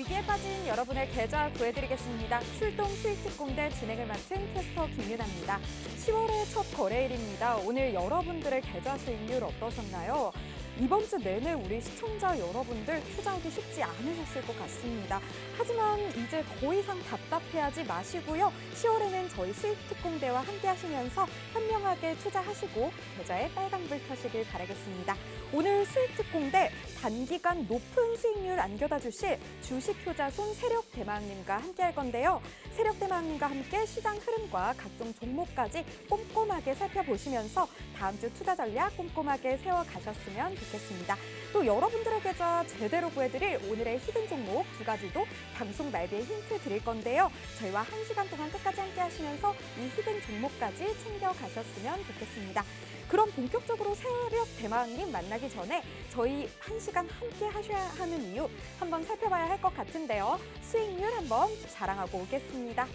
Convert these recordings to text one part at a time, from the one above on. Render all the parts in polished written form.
위기에 빠진 여러분의 계좌 구해드리겠습니다. 출동 수익 특공대 진행을 맡은 캐스터 김유나입니다. 10월의 첫 거래일입니다. 오늘 여러분들의 계좌 수익률 어떠셨나요? 이번 주 내내 우리 시청자 여러분들 투자하기 쉽지 않으셨을 것 같습니다. 하지만 이제 더 이상 답답해하지 마시고요. 10월에는 저희 수익특공대와 함께 하시면서 현명하게 투자하시고 계좌에 빨간불 켜시길 바라겠습니다. 오늘 수익특공대 단기간 높은 수익률 안겨다 주실 주식효자손 세력대마왕님과 함께 할 건데요. 세력대마왕님과 함께 시장 흐름과 각종 종목까지 꼼꼼하게 살펴보시면서 다음 주 투자 전략 꼼꼼하게 세워가셨으면 좋겠습니다. 또 여러분들의 계좌 제대로 구해드릴 오늘의 히든 종목 두 가지도 방송 말미에 힌트 드릴 건데요. 저희와 1시간 동안 끝까지 함께 하시면서 이 히든 종목까지 챙겨가셨으면 좋겠습니다. 그럼 본격적으로 세력대마왕님 만나기 전에 저희 1시간 함께 하셔야 하는 이유 한번 살펴봐야 할 것 같은데요. 수익률 한번 자랑하고 오겠습니다.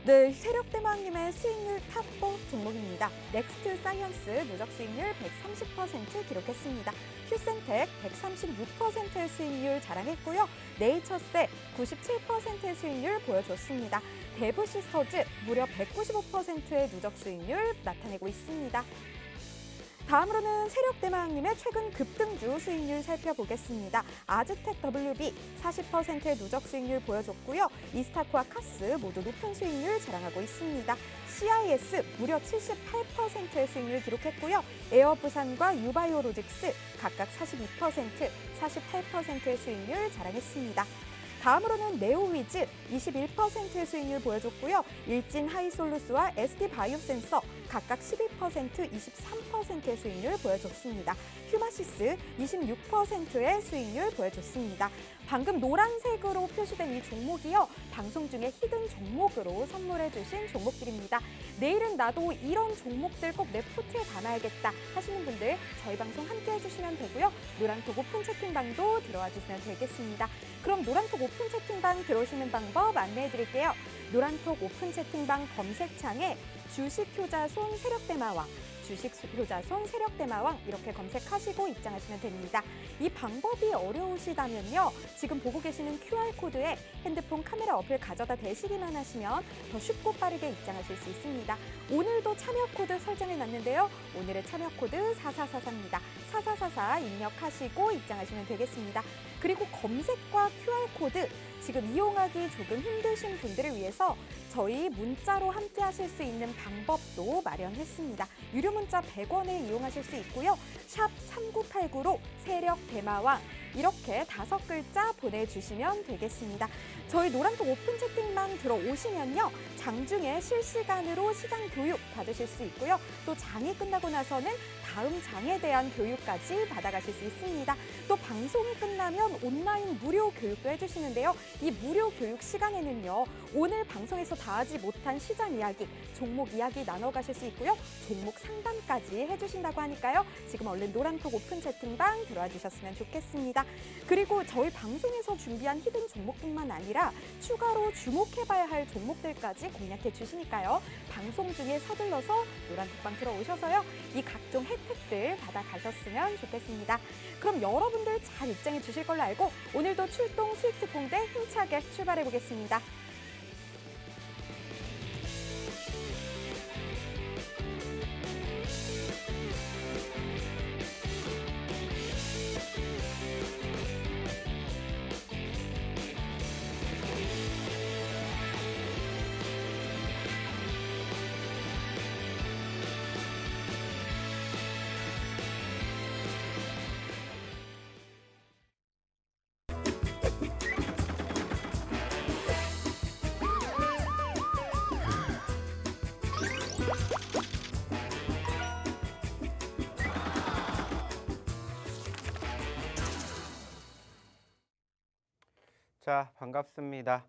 네, 세력대마왕님의 수익률 탑4 종목입니다. 넥스트 사이언스 누적 수익률 130% 기록했습니다. 휴센텍 136%의 수익률 자랑했고요. 네이처세 97%의 수익률 보여줬습니다. 대부시스터즈 무려 195%의 누적 수익률 나타내고 있습니다. 다음으로는 세력대마왕님의 최근 급등주 수익률 살펴보겠습니다. 아즈텍 WB 40%의 누적 수익률 보여줬고요. 이스타코와 카스 모두 높은 수익률 자랑하고 있습니다. CIS 무려 78%의 수익률 기록했고요. 에어부산과 유바이오로직스 각각 42%, 48%의 수익률 자랑했습니다. 다음으로는 네오위즈 21%의 수익률 보여줬고요. 일진 하이솔루스와 SD바이오센서 각각 12%, 23%의 수익률 보여줬습니다. 휴마시스 26%의 수익률 보여줬습니다. 방금 노란색으로 표시된 이 종목이요. 방송 중에 히든 종목으로 선물해 주신 종목들입니다. 내일은 나도 이런 종목들 꼭 내 포트에 담아야겠다 하시는 분들 저희 방송 함께 해주시면 되고요. 노란톡 오픈 채팅방도 들어와 주시면 되겠습니다. 그럼 노란톡 오픈 채팅방 들어오시는 방법 안내해 드릴게요. 노란톡 오픈 채팅방 검색창에 주식효자손 세력대마왕, 주식효자손 세력대마왕 이렇게 검색하시고 입장하시면 됩니다. 이 방법이 어려우시다면요. 지금 보고 계시는 QR코드에 핸드폰 카메라 어플 가져다 대시기만 하시면 더 쉽고 빠르게 입장하실 수 있습니다. 오늘도 참여 코드 설정해 놨는데요. 오늘의 참여 코드 4444입니다. 4444 입력하시고 입장하시면 되겠습니다. 그리고 검색과 QR코드 지금 이용하기 조금 힘드신 분들을 위해서 저희 문자로 함께 하실 수 있는 방법도 마련했습니다. 유료 문자 100원에 이용하실 수 있고요. 샵 3989로 세력대마왕 이렇게 5글자 보내주시면 되겠습니다. 저희 노란톡 오픈 채팅방 들어오시면요. 장중에 실시간으로 시장 교육 받으실 수 있고요. 또 장이 끝나고 나서는 다음 장에 대한 교육까지 받아가실 수 있습니다. 또 방송이 끝나면 온라인 무료 교육도 해주시는데요. 이 무료 교육 시간에는요. 오늘 방송에서 다 하지 못한 시장 이야기, 종목 이야기 나눠가실 수 있고요. 종목 상담까지 해주신다고 하니까요. 지금 얼른 노란톡 오픈 채팅방 들어와 주셨으면 좋겠습니다. 그리고 저희 방송에서 준비한 히든 종목뿐만 아니라 추가로 주목해봐야 할 종목들까지 공략해 주시니까요. 방송 중에 서둘러서 노란톡방 들어오셔서요. 이 각종 혜택들 받아가셨으면 좋겠습니다. 그럼 여러분들 잘 입장해 주실 걸로 알고 오늘도 출동 수익특공대 힘차게 출발해 보겠습니다. 자, 반갑습니다.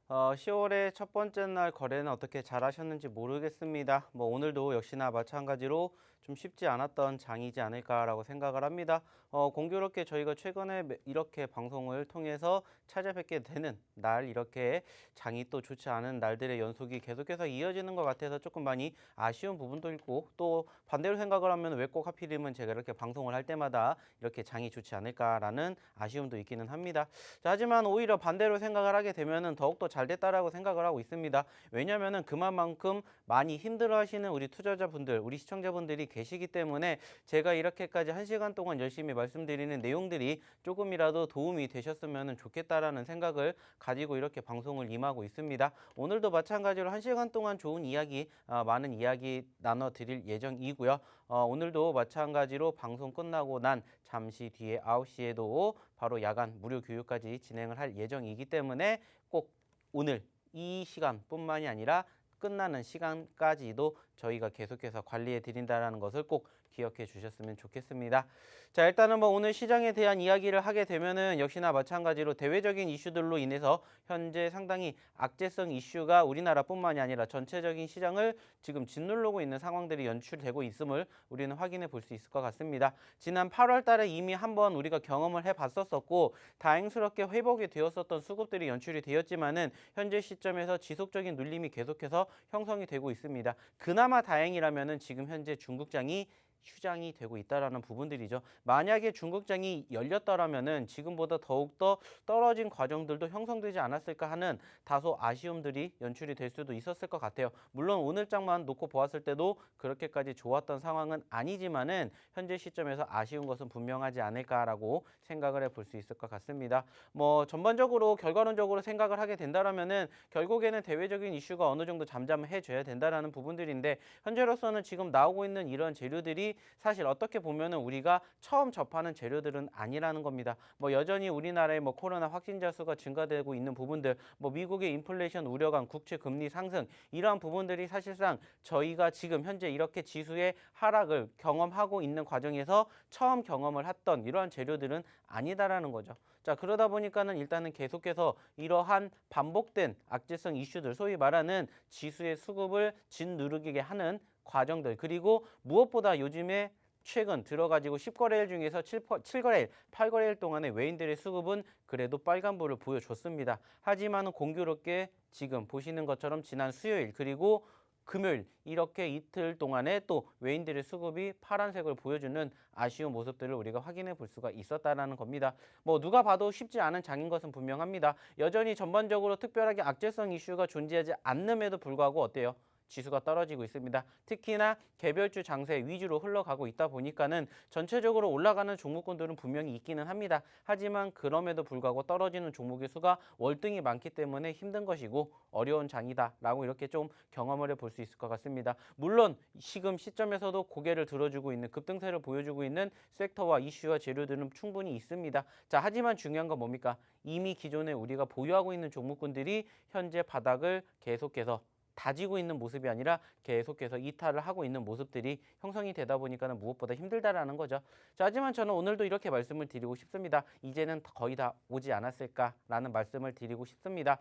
10월의 첫 번째 날 거래는 어떻게 잘 하셨는지 모르겠습니다. 오늘도 역시나 마찬가지로 좀 쉽지 않았던 장이지 않을까라고 생각을 합니다. 공교롭게 저희가 최근에 이렇게 방송을 통해서 찾아뵙게 되는 날, 이렇게 장이 또 좋지 않은 날들의 연속이 계속해서 이어지는 것 같아서 조금 많이 아쉬운 부분도 있고, 또 반대로 생각을 하면 왜 꼭 하필이면 제가 이렇게 방송을 할 때마다 이렇게 장이 좋지 않을까라는 아쉬움도 있기는 합니다. 자, 하지만 오히려 반대로 생각을 하게 되면은 더욱더 잘 됐다라고 생각을 하고 있습니다. 왜냐면은 그만큼 많이 힘들어하시는 우리 투자자분들, 우리 시청자분들이 계시기 때문에 제가 이렇게까지 1시간 동안 열심히 말씀드리는 내용들이 조금이라도 도움이 되셨으면 좋겠다라는 생각을 가지고 이렇게 방송을 임하고 있습니다. 오늘도 마찬가지로 1시간 동안 좋은 이야기, 많은 이야기 나눠드릴 예정이고요. 오늘도 마찬가지로 방송 끝나고 난 잠시 뒤에 9시에도 바로 야간 무료 교육까지 진행을 할 예정이기 때문에 꼭 오늘 이 시간뿐만이 아니라 끝나는 시간까지도 저희가 계속해서 관리해 드린다는 것을 꼭 기억해 주셨으면 좋겠습니다. 자, 일단은 오늘 시장에 대한 이야기를 하게 되면은 역시나 마찬가지로 대외적인 이슈들로 인해서 현재 상당히 악재성 이슈가 우리나라뿐만이 아니라 전체적인 시장을 지금 짓누르고 있는 상황들이 연출되고 있음을 우리는 확인해 볼 수 있을 것 같습니다. 지난 8월 달에 이미 한번 우리가 경험을 해 봤었고 다행스럽게 회복이 되었었던 수급들이 연출이 되었지만은 현재 시점에서 지속적인 눌림이 계속해서 형성이 되고 있습니다. 그나마 다행이라면은 지금 현재 중국장이 휴장이 되고 있다라는 부분들이죠. 만약에 중국장이 열렸더라면은 지금보다 더욱더 떨어진 과정들도 형성되지 않았을까 하는 다소 아쉬움들이 연출이 될 수도 있었을 것 같아요. 물론 오늘 장만 놓고 보았을 때도 그렇게까지 좋았던 상황은 아니지만은 현재 시점에서 아쉬운 것은 분명하지 않을까라고 생각을 해볼 수 있을 것 같습니다. 전반적으로 결과론적으로 생각을 하게 된다라면은 결국에는 대외적인 이슈가 어느 정도 잠잠해져야 된다라는 부분들인데 현재로서는 지금 나오고 있는 이런 재료들이 사실 어떻게 보면은 우리가 처음 접하는 재료들은 아니라는 겁니다. 여전히 우리나라의 코로나 확진자 수가 증가되고 있는 부분들, 미국의 인플레이션 우려감, 국채 금리 상승, 이러한 부분들이 사실상 저희가 지금 현재 이렇게 지수의 하락을 경험하고 있는 과정에서 처음 경험을 했던 이러한 재료들은 아니다라는 거죠. 자, 그러다 보니까는 일단은 계속해서 이러한 반복된 악재성 이슈들, 소위 말하는 지수의 수급을 짓누르게 하는 과정들, 그리고 무엇보다 요즘에 최근 들어가지고 10거래일 중에서 7거래일, 8거래일 동안의 외인들의 수급은 그래도 빨간불을 보여줬습니다. 하지만 공교롭게 지금 보시는 것처럼 지난 수요일 그리고 금요일 이렇게 이틀 동안에 또 외인들의 수급이 파란색을 보여주는 아쉬운 모습들을 우리가 확인해 볼 수가 있었다라는 겁니다. 누가 봐도 쉽지 않은 장인 것은 분명합니다. 여전히 전반적으로 특별하게 악재성 이슈가 존재하지 않음에도 불구하고 어때요? 지수가 떨어지고 있습니다. 특히나 개별주 장세 위주로 흘러가고 있다 보니까는 전체적으로 올라가는 종목군들은 분명히 있기는 합니다. 하지만 그럼에도 불구하고 떨어지는 종목의 수가 월등히 많기 때문에 힘든 것이고 어려운 장이다라고 이렇게 좀 경험을 해볼 수 있을 것 같습니다. 물론 지금 시점에서도 고개를 들어주고 있는 급등세를 보여주고 있는 섹터와 이슈와 재료들은 충분히 있습니다. 자, 하지만 중요한 건 뭡니까? 이미 기존에 우리가 보유하고 있는 종목군들이 현재 바닥을 계속해서 다지고 있는 모습이 아니라 계속해서 이탈을 하고 있는 모습들이 형성이 되다 보니까는 무엇보다 힘들다라는 거죠. 자, 하지만 저는 오늘도 이렇게 말씀을 드리고 싶습니다. 이제는 거의 다 오지 않았을까라는 말씀을 드리고 싶습니다.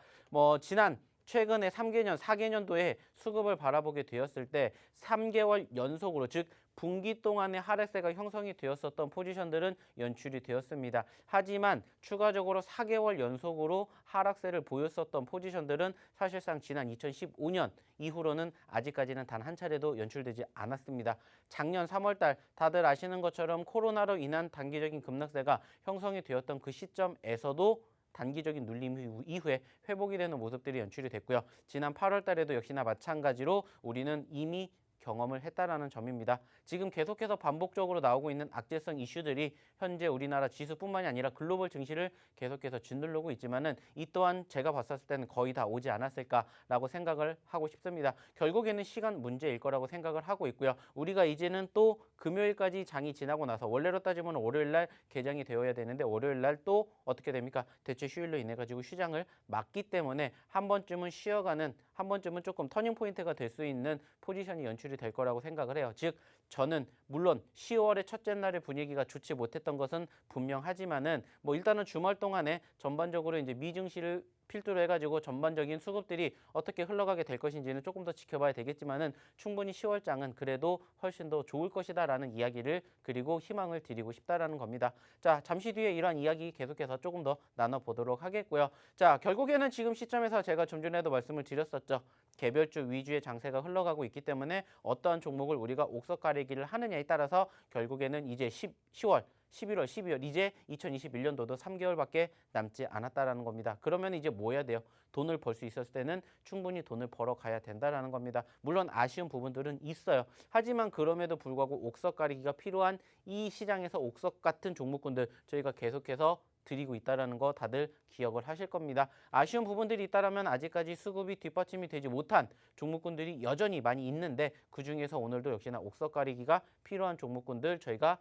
최근에 3개년, 4개년도에 수급을 바라보게 되었을 때 3개월 연속으로, 즉 분기 동안의 하락세가 형성이 되었었던 포지션들은 연출이 되었습니다. 하지만 추가적으로 4개월 연속으로 하락세를 보였었던 포지션들은 사실상 지난 2015년 이후로는 아직까지는 단 한 차례도 연출되지 않았습니다. 작년 3월달 다들 아시는 것처럼 코로나로 인한 단기적인 급락세가 형성이 되었던 그 시점에서도 단기적인 눌림 이후에 회복이 되는 모습들이 연출이 됐고요. 지난 8월 달에도 역시나 마찬가지로 우리는 이미 경험을 했다라는 점입니다. 지금 계속해서 반복적으로 나오고 있는 악재성 이슈들이 현재 우리나라 지수뿐만이 아니라 글로벌 증시를 계속해서 짓누르고 있지만은 이 또한 제가 봤을 때는 거의 다 오지 않았을까라고 생각을 하고 싶습니다. 결국에는 시간 문제일 거라고 생각을 하고 있고요. 우리가 이제는 또 금요일까지 장이 지나고 나서 원래로 따지면 월요일 날 개장이 되어야 되는데 월요일 날 또 어떻게 됩니까? 대체 휴일로 인해 가지고 휴장을 맞기 때문에 한 번쯤은 쉬어가는, 한 번쯤은 조금 터닝 포인트가 될 수 있는 포지션이 연출이 될 거라고 생각을 해요. 즉 저는 물론 10월의 첫째 날의 분위기가 좋지 못했던 것은 분명하지만은 뭐 일단은 주말 동안에 전반적으로 이제 미증시를 필두로 해가지고 전반적인 수급들이 어떻게 흘러가게 될 것인지는 조금 더 지켜봐야 되겠지만은 충분히 10월장은 그래도 훨씬 더 좋을 것이다라는 이야기를 그리고 희망을 드리고 싶다라는 겁니다. 자, 잠시 뒤에 이러한 이야기 계속해서 조금 더 나눠보도록 하겠고요. 자, 결국에는 지금 시점에서 제가 좀 전에도 말씀을 드렸었죠. 개별주 위주의 장세가 흘러가고 있기 때문에 어떠한 종목을 우리가 옥석 가리기를 하느냐에 따라서 결국에는 이제 10월 11월, 12월 이제 2021년도도 3개월밖에 남지 않았다라는 겁니다. 그러면 이제 뭐 해야 돼요? 돈을 벌 수 있었을 때는 충분히 돈을 벌어 가야 된다라는 겁니다. 물론 아쉬운 부분들은 있어요. 하지만 그럼에도 불구하고 옥석 가리기가 필요한 이 시장에서 옥석 같은 종목군들 저희가 계속해서 드리고 있다는 거 다들 기억을 하실 겁니다. 아쉬운 부분들이 있다면 아직까지 수급이 뒷받침이 되지 못한 종목군들이 여전히 많이 있는데 그중에서 오늘도 역시나 옥석 가리기가 필요한 종목군들 저희가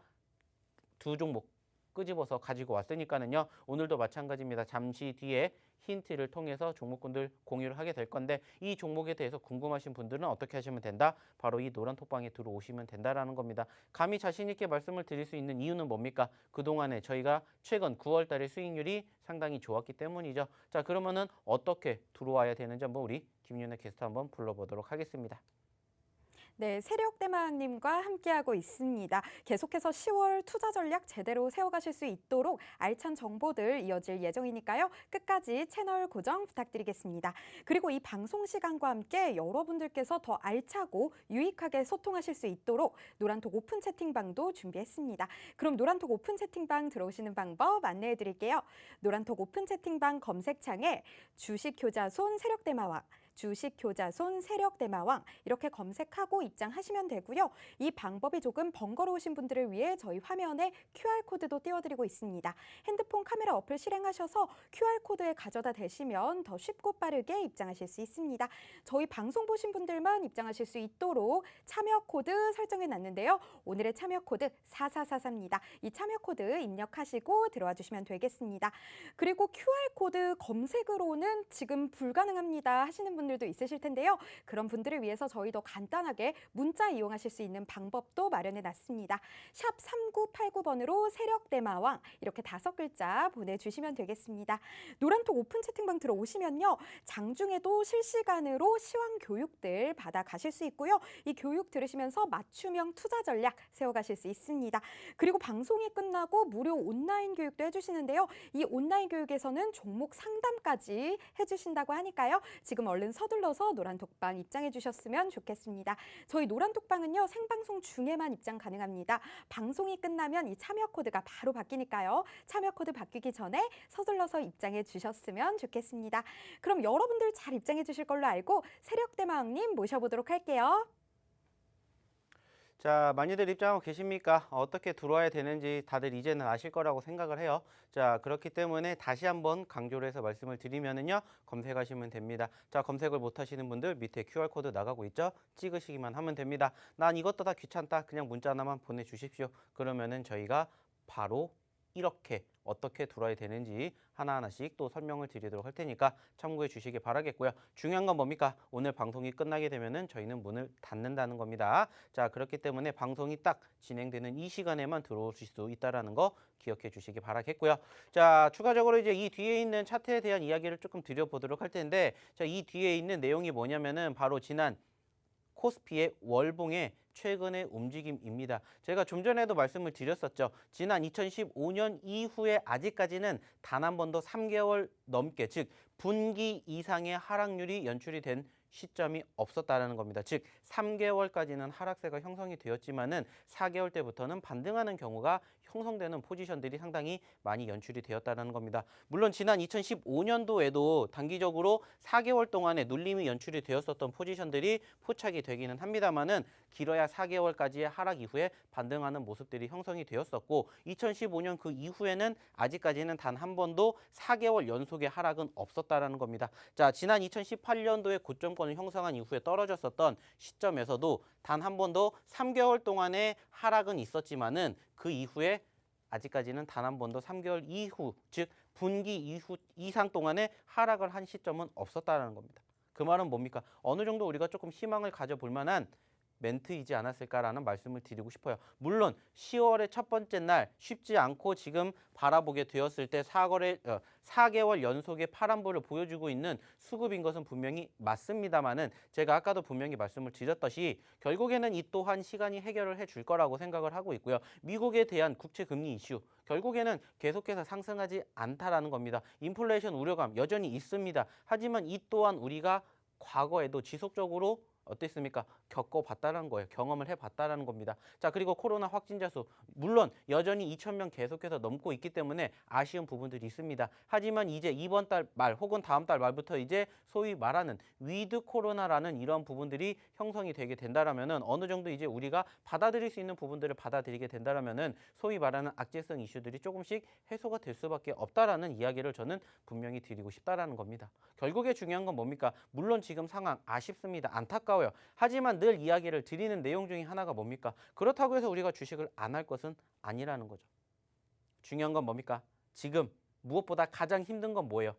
두 종목 끄집어서 가지고 왔으니까는요. 오늘도 마찬가지입니다. 잠시 뒤에 힌트를 통해서 종목군들 공유를 하게 될 건데 이 종목에 대해서 궁금하신 분들은 어떻게 하시면 된다? 바로 이 노란 톡방에 들어오시면 된다라는 겁니다. 감히 자신 있게 말씀을 드릴 수 있는 이유는 뭡니까? 그동안에 저희가 최근 9월 달의 수익률이 상당히 좋았기 때문이죠. 자, 그러면은 어떻게 들어와야 되는지 한번 우리 김윤혜 게스트 한번 불러보도록 하겠습니다. 네, 세력대마왕님과 함께하고 있습니다. 계속해서 10월 투자 전략 제대로 세워가실 수 있도록 알찬 정보들 이어질 예정이니까요. 끝까지 채널 고정 부탁드리겠습니다. 그리고 이 방송 시간과 함께 여러분들께서 더 알차고 유익하게 소통하실 수 있도록 노란톡 오픈 채팅방도 준비했습니다. 그럼 노란톡 오픈 채팅방 들어오시는 방법 안내해 드릴게요. 노란톡 오픈 채팅방 검색창에 주식효자손 세력대마왕 주식효자손 세력대마왕 이렇게 검색하고 입장하시면 되고요. 이 방법이 조금 번거로우신 분들을 위해 저희 화면에 QR코드도 띄워드리고 있습니다. 핸드폰 카메라 어플 실행하셔서 QR코드에 가져다 대시면 더 쉽고 빠르게 입장하실 수 있습니다. 저희 방송 보신 분들만 입장하실 수 있도록 참여 코드 설정해 놨는데요. 오늘의 참여 코드 4444입니다. 이 참여 코드 입력하시고 들어와 주시면 되겠습니다. 그리고 QR코드 검색으로는 지금 불가능합니다 하시는 분들도 있으실 텐데요. 그런 분들을 위해서 저희도 간단하게 문자 이용하실 수 있는 방법도 마련해 놨습니다. 샵 3989번으로 세력대마왕 이렇게 5글자 보내주시면 되겠습니다. 노란톡 오픈 채팅방 들어오시면요. 장중에도 실시간으로 시황 교육들 받아가실 수 있고요. 이 교육 들으시면서 맞춤형 투자 전략 세워가실 수 있습니다. 그리고 방송이 끝나고 무료 온라인 교육도 해주시는데요. 이 온라인 교육에서는 종목 상담까지 해주신다고 하니까요. 지금 얼른 서둘러서 노란톡방 입장해 주셨으면 좋겠습니다. 저희 노란톡방은요. 생방송 중에만 입장 가능합니다. 방송이 끝나면 이 참여 코드가 바로 바뀌니까요. 참여 코드 바뀌기 전에 서둘러서 입장해 주셨으면 좋겠습니다. 그럼 여러분들 잘 입장해 주실 걸로 알고 세력대마왕님 모셔보도록 할게요. 자, 많이들 입장하고 계십니까? 어떻게 들어와야 되는지 다들 이제는 아실 거라고 생각을 해요. 자, 그렇기 때문에 다시 한번 강조를 해서 말씀을 드리면은요, 검색하시면 됩니다. 자, 검색을 못 하시는 분들 밑에 QR코드 나가고 있죠? 찍으시기만 하면 됩니다. 난 이것도 다 귀찮다. 그냥 문자 하나만 보내주십시오. 그러면은 저희가 바로 이렇게 어떻게 들어와야 되는지 하나하나씩 또 설명을 드리도록 할 테니까 참고해 주시기 바라겠고요. 중요한 건 뭡니까? 오늘 방송이 끝나게 되면은 저희는 문을 닫는다는 겁니다. 자, 그렇기 때문에 방송이 딱 진행되는 이 시간에만 들어오실 수 있다라는 거 기억해 주시기 바라겠고요. 자, 추가적으로 이제 이 뒤에 있는 차트에 대한 이야기를 조금 드려보도록 할 텐데, 자, 이 뒤에 있는 내용이 뭐냐면은 바로 지난 코스피의 월봉의 최근의 움직임입니다. 제가 좀 전에도 말씀을 드렸었죠. 지난 2015년 이후에 아직까지는 단 한 번도 3개월 넘게, 즉 분기 이상의 하락률이 연출이 된 시점이 없었다는 겁니다. 즉 3개월까지는 하락세가 형성이 되었지만은 4개월 때부터는 반등하는 경우가 형성되는 포지션들이 상당히 많이 연출이 되었다는 겁니다. 물론 지난 2015년도에도 단기적으로 4개월 동안에 눌림이 연출이 되었었던 포지션들이 포착이 되기는 합니다만은 길어야 4개월까지의 하락 이후에 반등하는 모습들이 형성이 되었었고 2015년 그 이후에는 아직까지는 단 한 번도 4개월 연속의 하락은 없었다라는 겁니다. 자, 지난 2018년도에 고점권을 형성한 이후에 떨어졌었던 시점에서도 단 한 번도 3개월 동안의 하락은 있었지만은 그 이후에 아직까지는 단 한 번도 3개월 이후, 즉 분기 이후 이상 동안의 하락을 한 시점은 없었다라는 겁니다. 그 말은 뭡니까? 어느 정도 우리가 조금 희망을 가져볼 만한 멘트이지 않았을까라는 말씀을 드리고 싶어요. 물론 10월의 첫 번째 날 쉽지 않고 지금 바라보게 되었을 때 4개월 연속의 파란불을 보여주고 있는 수급인 것은 분명히 맞습니다만은 제가 아까도 분명히 말씀을 드렸듯이 결국에는 이 또한 시간이 해결을 해줄 거라고 생각을 하고 있고요. 미국에 대한 국채 금리 이슈 결국에는 계속해서 상승하지 않다라는 겁니다. 인플레이션 우려감 여전히 있습니다. 하지만 이 또한 우리가 과거에도 지속적으로 어땠습니까? 겪어봤다는 거예요. 경험을 해봤다는 겁니다. 자, 그리고 코로나 확진자 수 물론 여전히 2,000명 계속해서 넘고 있기 때문에 아쉬운 부분들이 있습니다. 하지만 이제 이번 달 말 혹은 다음 달 말부터 이제 소위 말하는 위드 코로나라는 이런 부분들이 형성이 되게 된다라면은 어느 정도 이제 우리가 받아들일 수 있는 부분들을 받아들이게 된다라면은 소위 말하는 악재성 이슈들이 조금씩 해소가 될 수밖에 없다라는 이야기를 저는 분명히 드리고 싶다라는 겁니다. 결국에 중요한 건 뭡니까? 물론 지금 상황 아쉽습니다. 안타까워요. 하지만 늘 이야기를 드리는 내용 중에 하나가 뭡니까? 그렇다고 해서 우리가 주식을 안 할 것은 아니라는 거죠. 중요한 건 뭡니까? 지금 무엇보다 가장 힘든 건 뭐예요?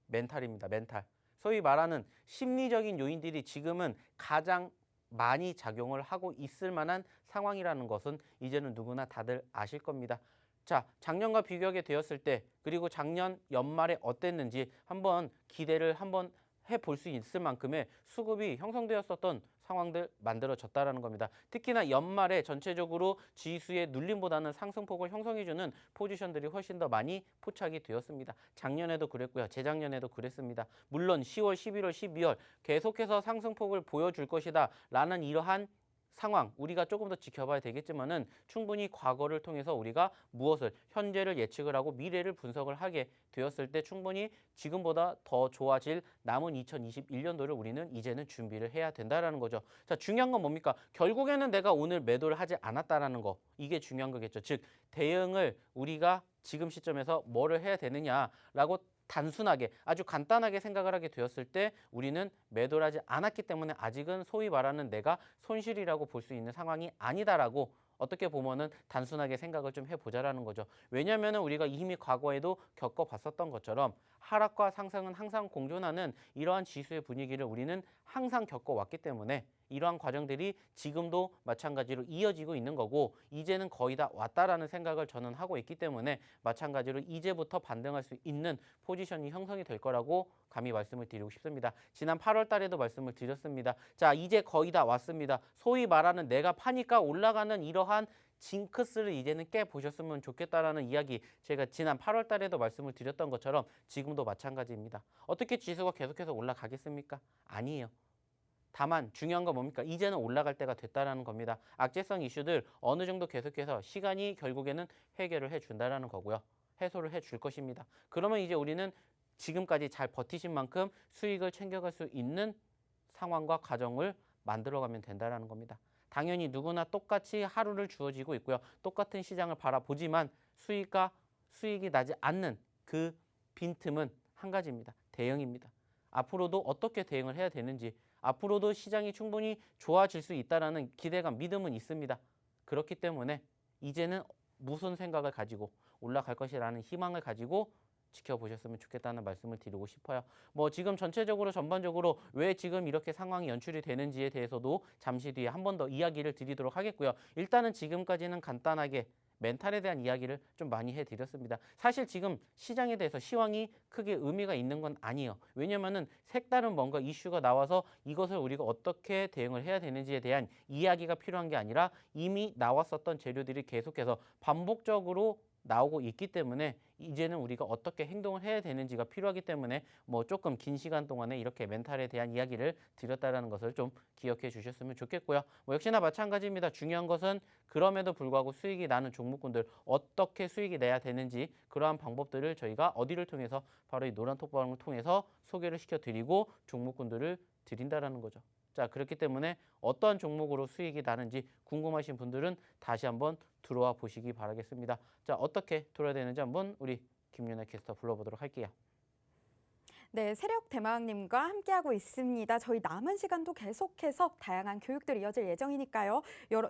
멘탈입니다. 멘탈. 소위 말하는 심리적인 요인들이 지금은 가장 많이 작용을 하고 있을 만한 상황이라는 것은 이제는 누구나 다들 아실 겁니다. 자, 작년과 비교하게 되었을 때 그리고 작년 연말에 어땠는지 한번 기대를 한번 해볼 수 있을 만큼의 수급이 형성되었었던 상황들 만들어졌다라는 겁니다. 특히나 연말에 전체적으로 지수의 눌림보다는 상승폭을 형성해주는 포지션들이 훨씬 더 많이 포착이 되었습니다. 작년에도 그랬고요. 재작년에도 그랬습니다. 물론 10월, 11월, 12월 계속해서 상승폭을 보여줄 것이다 라는 이러한 상황 우리가 조금 더 지켜봐야 되겠지만은 충분히 과거를 통해서 우리가 무엇을 현재를 예측을 하고 미래를 분석을 하게 되었을 때 충분히 지금보다 더 좋아질 남은 2021년도를 우리는 이제는 준비를 해야 된다라는 거죠. 자, 중요한 건 뭡니까? 결국에는 내가 오늘 매도를 하지 않았다라는 거 이게 중요한 거겠죠. 즉 대응을 우리가 지금 시점에서 뭐를 해야 되느냐라고 단순하게 아주 간단하게 생각을 하게 되었을 때 우리는 매도를 하지 않았기 때문에 아직은 소위 말하는 내가 손실이라고 볼 수 있는 상황이 아니다라고 어떻게 보면은 단순하게 생각을 좀 해보자라는 거죠. 왜냐하면 우리가 이미 과거에도 겪어봤었던 것처럼 하락과 상승은 항상 공존하는 이러한 지수의 분위기를 우리는 항상 겪어왔기 때문에 이러한 과정들이 지금도 마찬가지로 이어지고 있는 거고 이제는 거의 다 왔다라는 생각을 저는 하고 있기 때문에 마찬가지로 이제부터 반등할 수 있는 포지션이 형성이 될 거라고 감히 말씀을 드리고 싶습니다. 지난 8월 달에도 말씀을 드렸습니다. 자, 이제 거의 다 왔습니다. 소위 말하는 내가 파니까 올라가는 이러한 징크스를 이제는 깨보셨으면 좋겠다라는 이야기 제가 지난 8월 달에도 말씀을 드렸던 것처럼 지금도 마찬가지입니다. 어떻게 지수가 계속해서 올라가겠습니까? 아니에요. 다만 중요한 건 뭡니까? 이제는 올라갈 때가 됐다라는 겁니다. 악재성 이슈들 어느 정도 계속해서 시간이 결국에는 해결을 해준다라는 거고요. 해소를 해줄 것입니다. 그러면 이제 우리는 지금까지 잘 버티신 만큼 수익을 챙겨갈 수 있는 상황과 과정을 만들어가면 된다라는 겁니다. 당연히 누구나 똑같이 하루를 주어지고 있고요. 똑같은 시장을 바라보지만 수익이 나지 않는 그 빈틈은 한 가지입니다. 대응입니다. 앞으로도 어떻게 대응을 해야 되는지 앞으로도 시장이 충분히 좋아질 수 있다는 기대감, 믿음은 있습니다. 그렇기 때문에 이제는 무슨 생각을 가지고 올라갈 것이라는 희망을 가지고 지켜보셨으면 좋겠다는 말씀을 드리고 싶어요. 뭐 지금 전체적으로 전반적으로 왜 지금 이렇게 상황이 연출이 되는지에 대해서도 잠시 뒤에 한 번 더 이야기를 드리도록 하겠고요. 일단은 지금까지는 간단하게 멘탈에 대한 이야기를 좀 많이 해드렸습니다. 사실 지금 시장에 대해서 시황이 크게 의미가 있는 건 아니에요. 왜냐면은 색다른 뭔가 이슈가 나와서 이것을 우리가 어떻게 대응을 해야 되는지에 대한 이야기가 필요한 게 아니라 이미 나왔었던 재료들이 계속해서 반복적으로 나오고 있기 때문에 이제는 우리가 어떻게 행동을 해야 되는지가 필요하기 때문에 뭐 조금 긴 시간 동안에 이렇게 멘탈에 대한 이야기를 드렸다라는 것을 좀 기억해 주셨으면 좋겠고요. 뭐 역시나 마찬가지입니다. 중요한 것은 그럼에도 불구하고 수익이 나는 종목군들 어떻게 수익이 내야 되는지 그러한 방법들을 저희가 어디를 통해서 바로 이 노란 톡방을 통해서 소개를 시켜드리고 종목군들을 드린다라는 거죠. 자, 그렇기 때문에 어떠한 종목으로 수익이 나는지 궁금하신 분들은 다시 한번 들어와 보시기 바라겠습니다. 자, 어떻게 들어야 되는지 한번 우리 김윤아 캐스터 불러보도록 할게요. 네, 세력 대마왕님과 함께하고 있습니다. 저희 남은 시간도 계속해서 다양한 교육들이 이어질 예정이니까요.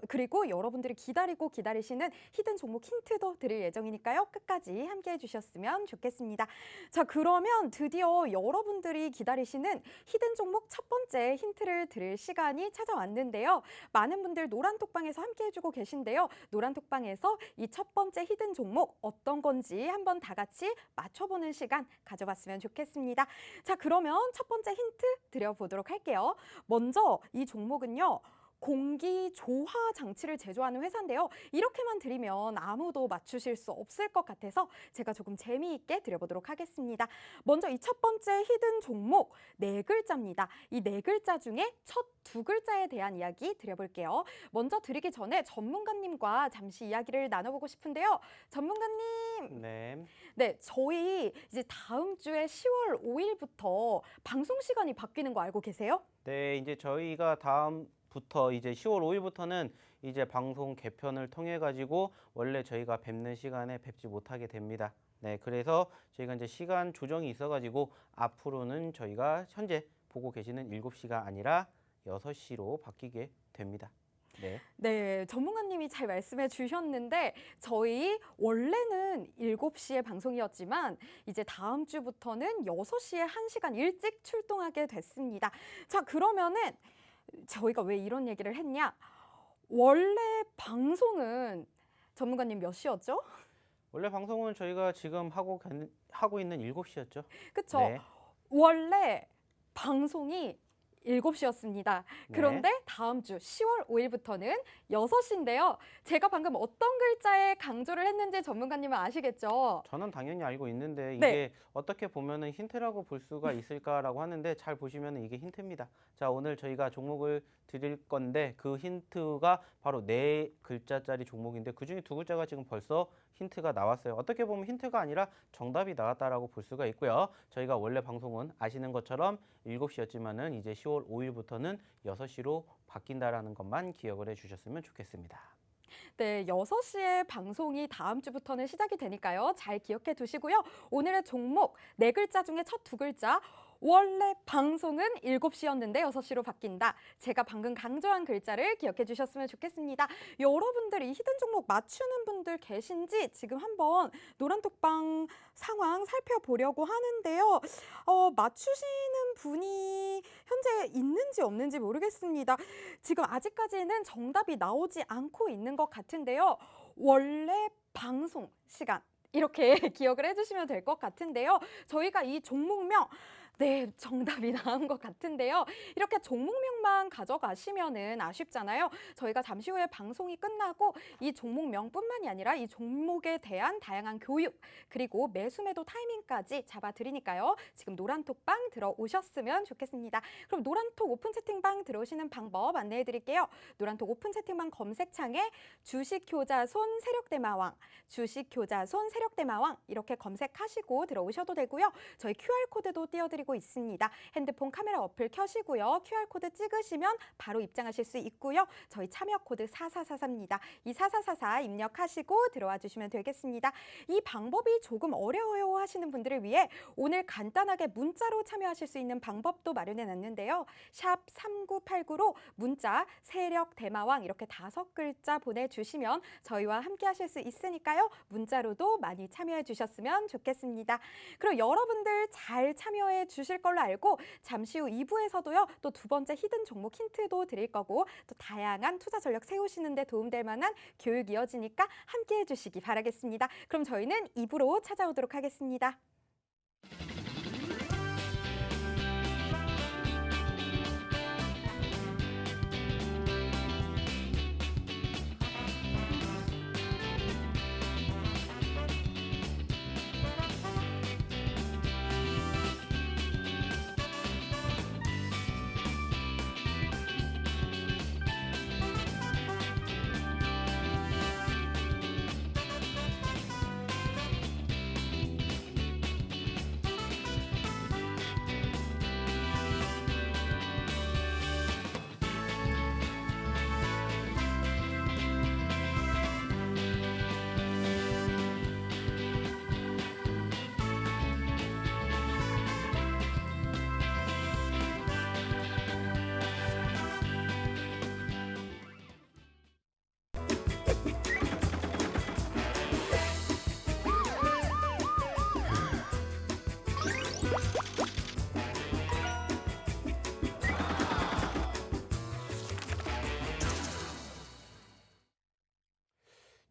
그리고 여러분들이 기다리고 기다리시는 히든 종목 힌트도 드릴 예정이니까요. 끝까지 함께해 주셨으면 좋겠습니다. 자, 그러면 드디어 여러분들이 기다리시는 히든 종목 첫 번째 힌트를 드릴 시간이 찾아왔는데요. 많은 분들 노란톡방에서 함께해 주고 계신데요. 노란톡방에서 이 첫 번째 히든 종목 어떤 건지 한번 다 같이 맞춰보는 시간 가져봤으면 좋겠습니다. 자, 그러면 첫 번째 힌트 드려보도록 할게요. 먼저 이 종목은요. 공기 조화 장치를 제조하는 회사인데요. 이렇게만 드리면 아무도 맞추실 수 없을 것 같아서 제가 조금 재미있게 드려보도록 하겠습니다. 먼저 이 첫 번째 히든 종목 네 글자입니다. 이 네 글자 중에 첫 두 글자에 대한 이야기 드려볼게요. 먼저 드리기 전에 전문가님과 잠시 이야기를 나눠보고 싶은데요. 전문가님. 네, 저희 이제 다음 주에 10월 5일부터 방송 시간이 바뀌는 거 알고 계세요? 네, 이제 저희가 다음부터 이제 10월 5일부터는 이제 방송 개편을 통해 가지고 원래 저희가 뵙는 시간에 뵙지 못하게 됩니다. 네, 그래서 저희가 이제 시간 조정이 있어 가지고 앞으로는 저희가 현재 보고 계시는 7시가 아니라 6시로 바뀌게 됩니다. 네. 네, 전문가님이 잘 말씀해 주셨는데 저희 원래는 7시에 방송이었지만 이제 다음 주부터는 6시에 1시간 일찍 출동하게 됐습니다. 자, 그러면은 저희가 왜 이런 얘기를 했냐? 원래 방송은 전문가님 몇 시였죠? 원래 방송은 저희가 지금 하고 있는 7시였죠. 그쵸? 네. 원래 방송이 7시였습니다. 네. 그런데 다음 주 10월 5일부터는 6시인데요. 제가 방금 어떤 글자에 강조를 했는지 전문가님은 아시겠죠? 저는 당연히 알고 있는데 이게 네. 어떻게 보면은 힌트라고 볼 수가 있을까라고 하는데 잘 보시면은 이게 힌트입니다. 자, 오늘 저희가 종목을 드릴 건데 그 힌트가 바로 네 글자짜리 종목인데 그중에 두 글자가 지금 벌써 힌트가 나왔어요. 어떻게 보면 힌트가 아니라 정답이 나왔다라고 볼 수가 있고요. 저희가 원래 방송은 아시는 것처럼 7시였지만은 이제 10월 5일부터는 6시로 바뀐다라는 것만 기억을 해 주셨으면 좋겠습니다. 네, 6시에 방송이 다음 주부터는 시작이 되니까요. 잘 기억해 두시고요. 오늘의 종목 네 글자 중에 첫 두 글자. 원래 방송은 7시였는데 6시로 바뀐다. 제가 방금 강조한 글자를 기억해 주셨으면 좋겠습니다. 여러분들이 히든 종목 맞추는 분들 계신지 지금 한번 노란톡방 상황 살펴보려고 하는데요. 맞추시는 분이 현재 있는지 없는지 모르겠습니다. 지금 아직까지는 정답이 나오지 않고 있는 것 같은데요. 원래 방송 시간. 이렇게 기억을 해주시면 될 것 같은데요. 저희가 이 종목명 네, 정답이 나온 것 같은데요. 이렇게 종목명만 가져가시면은 아쉽잖아요. 저희가 잠시 후에 방송이 끝나고 이 종목명뿐만이 아니라 이 종목에 대한 다양한 교육 그리고 매수매도 타이밍까지 잡아드리니까요. 지금 노란톡방 들어오셨으면 좋겠습니다. 그럼 노란톡 오픈 채팅방 들어오시는 방법 안내해드릴게요. 노란톡 오픈 채팅방 검색창에 주식효자손 세력대마왕, 주식효자손 세력대마왕 이렇게 검색하시고 들어오셔도 되고요. 저희 QR코드도 띄워드리고 있습니다. 핸드폰 카메라 어플 켜시고요. QR코드 찍으시면 바로 입장하실 수 있고요. 저희 참여 코드 4444입니다. 이 4444 입력하시고 들어와 주시면 되겠습니다. 이 방법이 조금 어려워요 하시는 분들을 위해 오늘 간단하게 문자로 참여하실 수 있는 방법도 마련해 놨는데요. 샵 3989로 문자 세력 대마왕 이렇게 5글자 보내주시면 저희와 함께 하실 수 있으니까요. 문자로도 많이 참여해 주셨으면 좋겠습니다. 그리고 여러분들 잘 참여해 주실 걸로 알고 잠시 후 2부에서도요. 또 두 번째 히든 종목 힌트도 드릴 거고 또 다양한 투자 전략 세우시는 데 도움될 만한 교육 이어지니까 함께 해주시기 바라겠습니다. 그럼 저희는 2부로 찾아오도록 하겠습니다.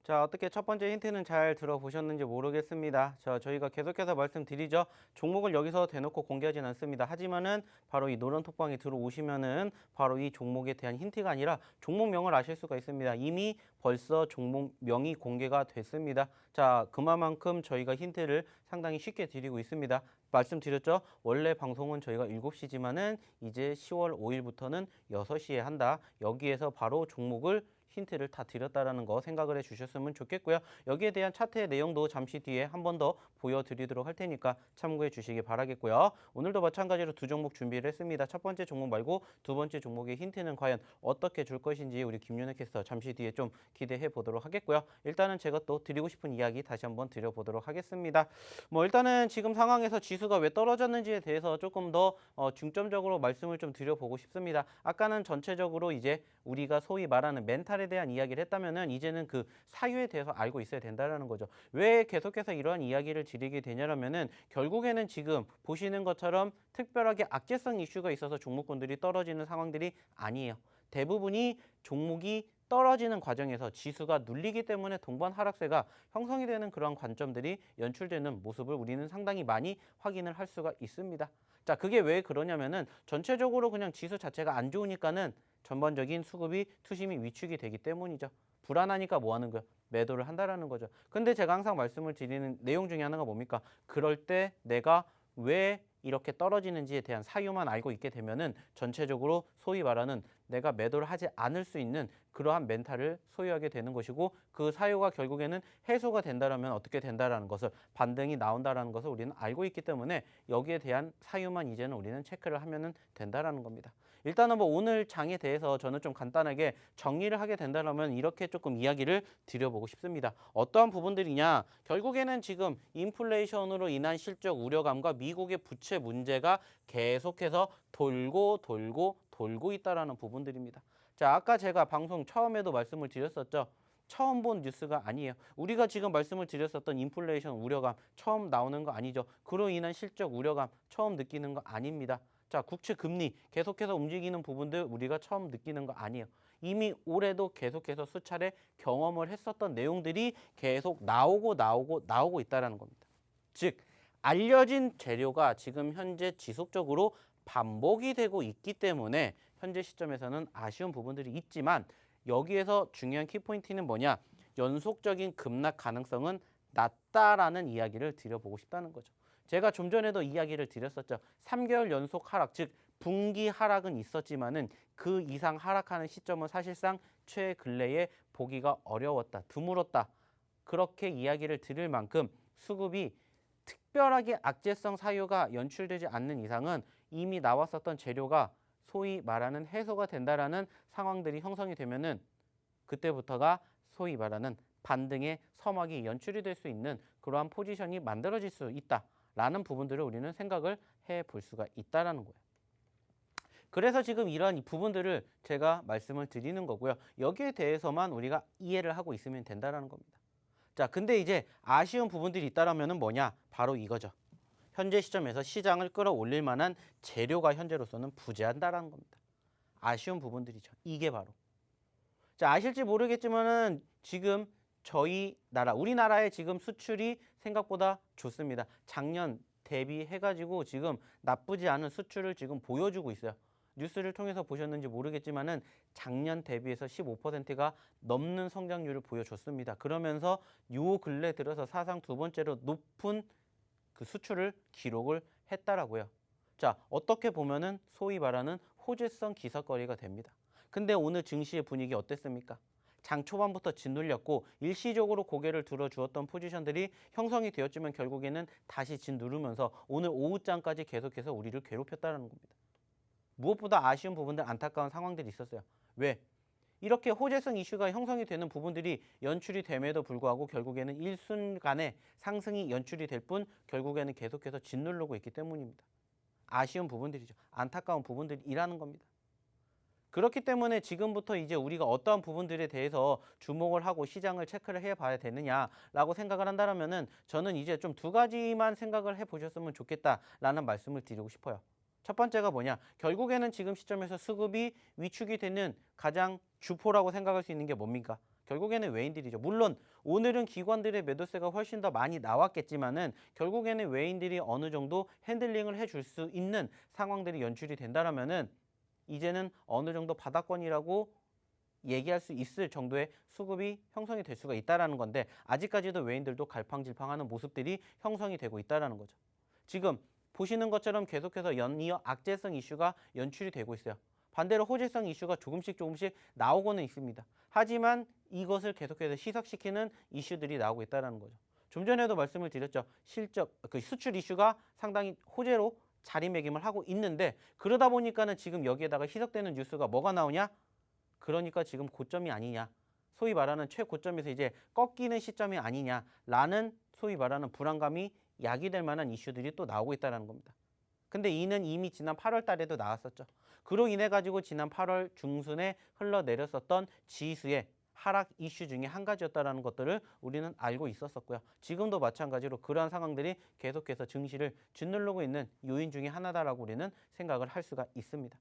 자, 어떻게 첫 번째 힌트는 잘 들어보셨는지 모르겠습니다. 저희가 계속해서 말씀드리죠. 종목을 여기서 대놓고 공개하진 않습니다. 하지만은 바로 이 노란 톡방에 들어오시면은 바로 이 종목에 대한 힌트가 아니라 종목명을 아실 수가 있습니다. 이미 벌써 종목명이 공개가 됐습니다. 자, 그만큼 저희가 힌트를 상당히 쉽게 드리고 있습니다. 말씀드렸죠? 원래 방송은 저희가 7시지만은 이제 10월 5일부터는 6시에 한다. 여기에서 바로 종목을 힌트를 다 드렸다라는 거 생각을 해주셨으면 좋겠고요. 여기에 대한 차트의 내용도 잠시 뒤에 한 번 더 보여드리도록 할 테니까 참고해 주시기 바라겠고요. 오늘도 마찬가지로 두 종목 준비를 했습니다. 첫 번째 종목 말고 두 번째 종목의 힌트는 과연 어떻게 줄 것인지 우리 김윤혜 캐스터 잠시 뒤에 좀 기대해 보도록 하겠고요. 일단은 제가 또 드리고 싶은 이야기 다시 한번 드려보도록 하겠습니다. 일단은 지금 상황에서 지수가 왜 떨어졌는지에 대해서 조금 더 중점적으로 말씀을 좀 드려보고 싶습니다. 아까는 전체적으로 이제 우리가 소위 말하는 멘탈에 대한 이야기를 했다면은 이제는 그 사유에 대해서 알고 있어야 된다는 거죠. 왜 계속해서 이러한 이야기를 드리게 되냐면은 결국에는 지금 보시는 것처럼 특별하게 악재성 이슈가 있어서 종목군들이 떨어지는 상황들이 아니에요. 대부분이 종목이 떨어지는 과정에서 지수가 눌리기 때문에 동반 하락세가 형성이 되는 그런 관점들이 연출되는 모습을 우리는 상당히 많이 확인을 할 수가 있습니다. 자, 그게 왜 그러냐면은 전체적으로 그냥 지수 자체가 안 좋으니까는 전반적인 수급이 투심이 위축이 되기 때문이죠. 불안하니까 뭐 하는 거예요? 매도를 한다라는 거죠. 근데 제가 항상 말씀을 드리는 내용 중에 하나가 뭡니까? 그럴 때 내가 왜 이렇게 떨어지는지에 대한 사유만 알고 있게 되면은 전체적으로 소위 말하는 내가 매도를 하지 않을 수 있는 그러한 멘탈을 소유하게 되는 것이고 그 사유가 결국에는 해소가 된다라면 어떻게 된다라는 것을 반등이 나온다라는 것을 우리는 알고 있기 때문에 여기에 대한 사유만 이제는 우리는 체크를 하면은 된다라는 겁니다. 일단은 오늘 장에 대해서 저는 좀 간단하게 정리를 하게 된다면 이렇게 조금 이야기를 드려보고 싶습니다. 어떠한 부분들이냐? 결국에는 지금 인플레이션으로 인한 실적 우려감과 미국의 부채 문제가 계속해서 돌고 있다라는 부분들입니다. 자, 아까 제가 방송 처음에도 말씀을 드렸었죠. 처음 본 뉴스가 아니에요. 우리가 지금 말씀을 드렸었던 인플레이션 우려감 처음 나오는 거 아니죠. 그로 인한 실적 우려감 처음 느끼는 거 아닙니다. 자, 국채 금리 계속해서 움직이는 부분들 우리가 처음 느끼는 거 아니에요. 이미 올해도 계속해서 수차례 경험을 했었던 내용들이 계속 나오고 있다라는 겁니다. 즉, 알려진 재료가 지금 현재 지속적으로 반복이 되고 있기 때문에 현재 시점에서는 아쉬운 부분들이 있지만 여기에서 중요한 키포인트는 뭐냐? 연속적인 급락 가능성은 낮다라는 이야기를 드려보고 싶다는 거죠. 제가 좀 전에도 이야기를 드렸었죠. 3개월 연속 하락, 즉 분기 하락은 있었지만은 그 이상 하락하는 시점은 사실상 최근래에 보기가 어려웠다, 드물었다. 그렇게 이야기를 드릴 만큼 수급이 특별하게 악재성 사유가 연출되지 않는 이상은 이미 나왔었던 재료가 소위 말하는 해소가 된다라는 상황들이 형성이 되면은 그때부터가 소위 말하는 반등의 서막이 연출이 될 수 있는 그러한 포지션이 만들어질 수 있다라는 부분들을 우리는 생각을 해볼 수가 있다라는 거예요. 그래서 지금 이러한 부분들을 제가 말씀을 드리는 거고요. 여기에 대해서만 우리가 이해를 하고 있으면 된다라는 겁니다. 자, 근데 이제 아쉬운 부분들이 있다라면은 뭐냐? 바로 이거죠. 현재 시점에서 시장을 끌어올릴 만한 재료가 현재로서는 부재한다라는 겁니다. 아쉬운 부분들이죠. 이게 바로. 자, 아실지 모르겠지만은 지금 저희 나라, 우리나라의 지금 수출이 생각보다 좋습니다. 작년 대비해가지고 지금 나쁘지 않은 수출을 지금 보여주고 있어요. 뉴스를 통해서 보셨는지 모르겠지만은 작년 대비해서 15%가 넘는 성장률을 보여줬습니다. 그러면서 요 근래 들어서 사상 두 번째로 높은 그 수출을 기록을 했다라고요. 자, 어떻게 보면은 소위 말하는 호재성 기사거리가 됩니다. 근데 오늘 증시의 분위기 어땠습니까? 장 초반부터 짓눌렸고 일시적으로 고개를 들어주었던 포지션들이 형성이 되었지만 결국에는 다시 짓누르면서 오늘 오후장까지 계속해서 우리를 괴롭혔다는 겁니다. 무엇보다 아쉬운 부분들, 안타까운 상황들이 있었어요. 왜? 이렇게 호재성 이슈가 형성이 되는 부분들이 연출이 됨에도 불구하고 결국에는 일순간에 상승이 연출이 될 뿐 결국에는 계속해서 짓누르고 있기 때문입니다. 아쉬운 부분들이죠. 안타까운 부분들이라는 겁니다. 그렇기 때문에 지금부터 이제 우리가 어떠한 부분들에 대해서 주목을 하고 시장을 체크를 해봐야 되느냐라고 생각을 한다면은 저는 이제 좀 두 가지만 생각을 해보셨으면 좋겠다라는 말씀을 드리고 싶어요. 첫 번째가 뭐냐? 결국에는 지금 시점에서 수급이 위축이 되는 가장 주포라고 생각할 수 있는 게 뭡니까? 결국에는 외인들이죠. 물론 오늘은 기관들의 매도세가 훨씬 더 많이 나왔겠지만은 결국에는 외인들이 어느 정도 핸들링을 해줄 수 있는 상황들이 연출이 된다라면은 이제는 어느 정도 바닥권이라고 얘기할 수 있을 정도의 수급이 형성이 될 수가 있다라는 건데 아직까지도 외인들도 갈팡질팡하는 모습들이 형성이 되고 있다라는 거죠. 지금 보시는 것처럼 계속해서 연이어 악재성 이슈가 연출이 되고 있어요. 반대로 호재성 이슈가 조금씩 나오고는 있습니다. 하지만 이것을 계속해서 희석시키는 이슈들이 나오고 있다는 거죠. 좀 전에도 말씀을 드렸죠. 수출 이슈가 상당히 호재로 자리매김을 하고 있는데 그러다 보니까는 지금 여기에다가 희석되는 뉴스가 뭐가 나오냐? 그러니까 지금 고점이 아니냐. 소위 말하는 최고점에서 이제 꺾이는 시점이 아니냐라는 소위 말하는 불안감이 야기될 만한 이슈들이 또 나오고 있다는 겁니다. 근데 이는 이미 지난 8월 달에도 나왔었죠. 그로 인해 가지고 지난 8월 중순에 흘러내렸었던 지수의 하락 이슈 중에 한 가지였다는 것들을 우리는 알고 있었었고요. 지금도 마찬가지로 그러한 상황들이 계속해서 증시를 짓누르고 있는 요인 중에 하나다라고 우리는 생각을 할 수가 있습니다.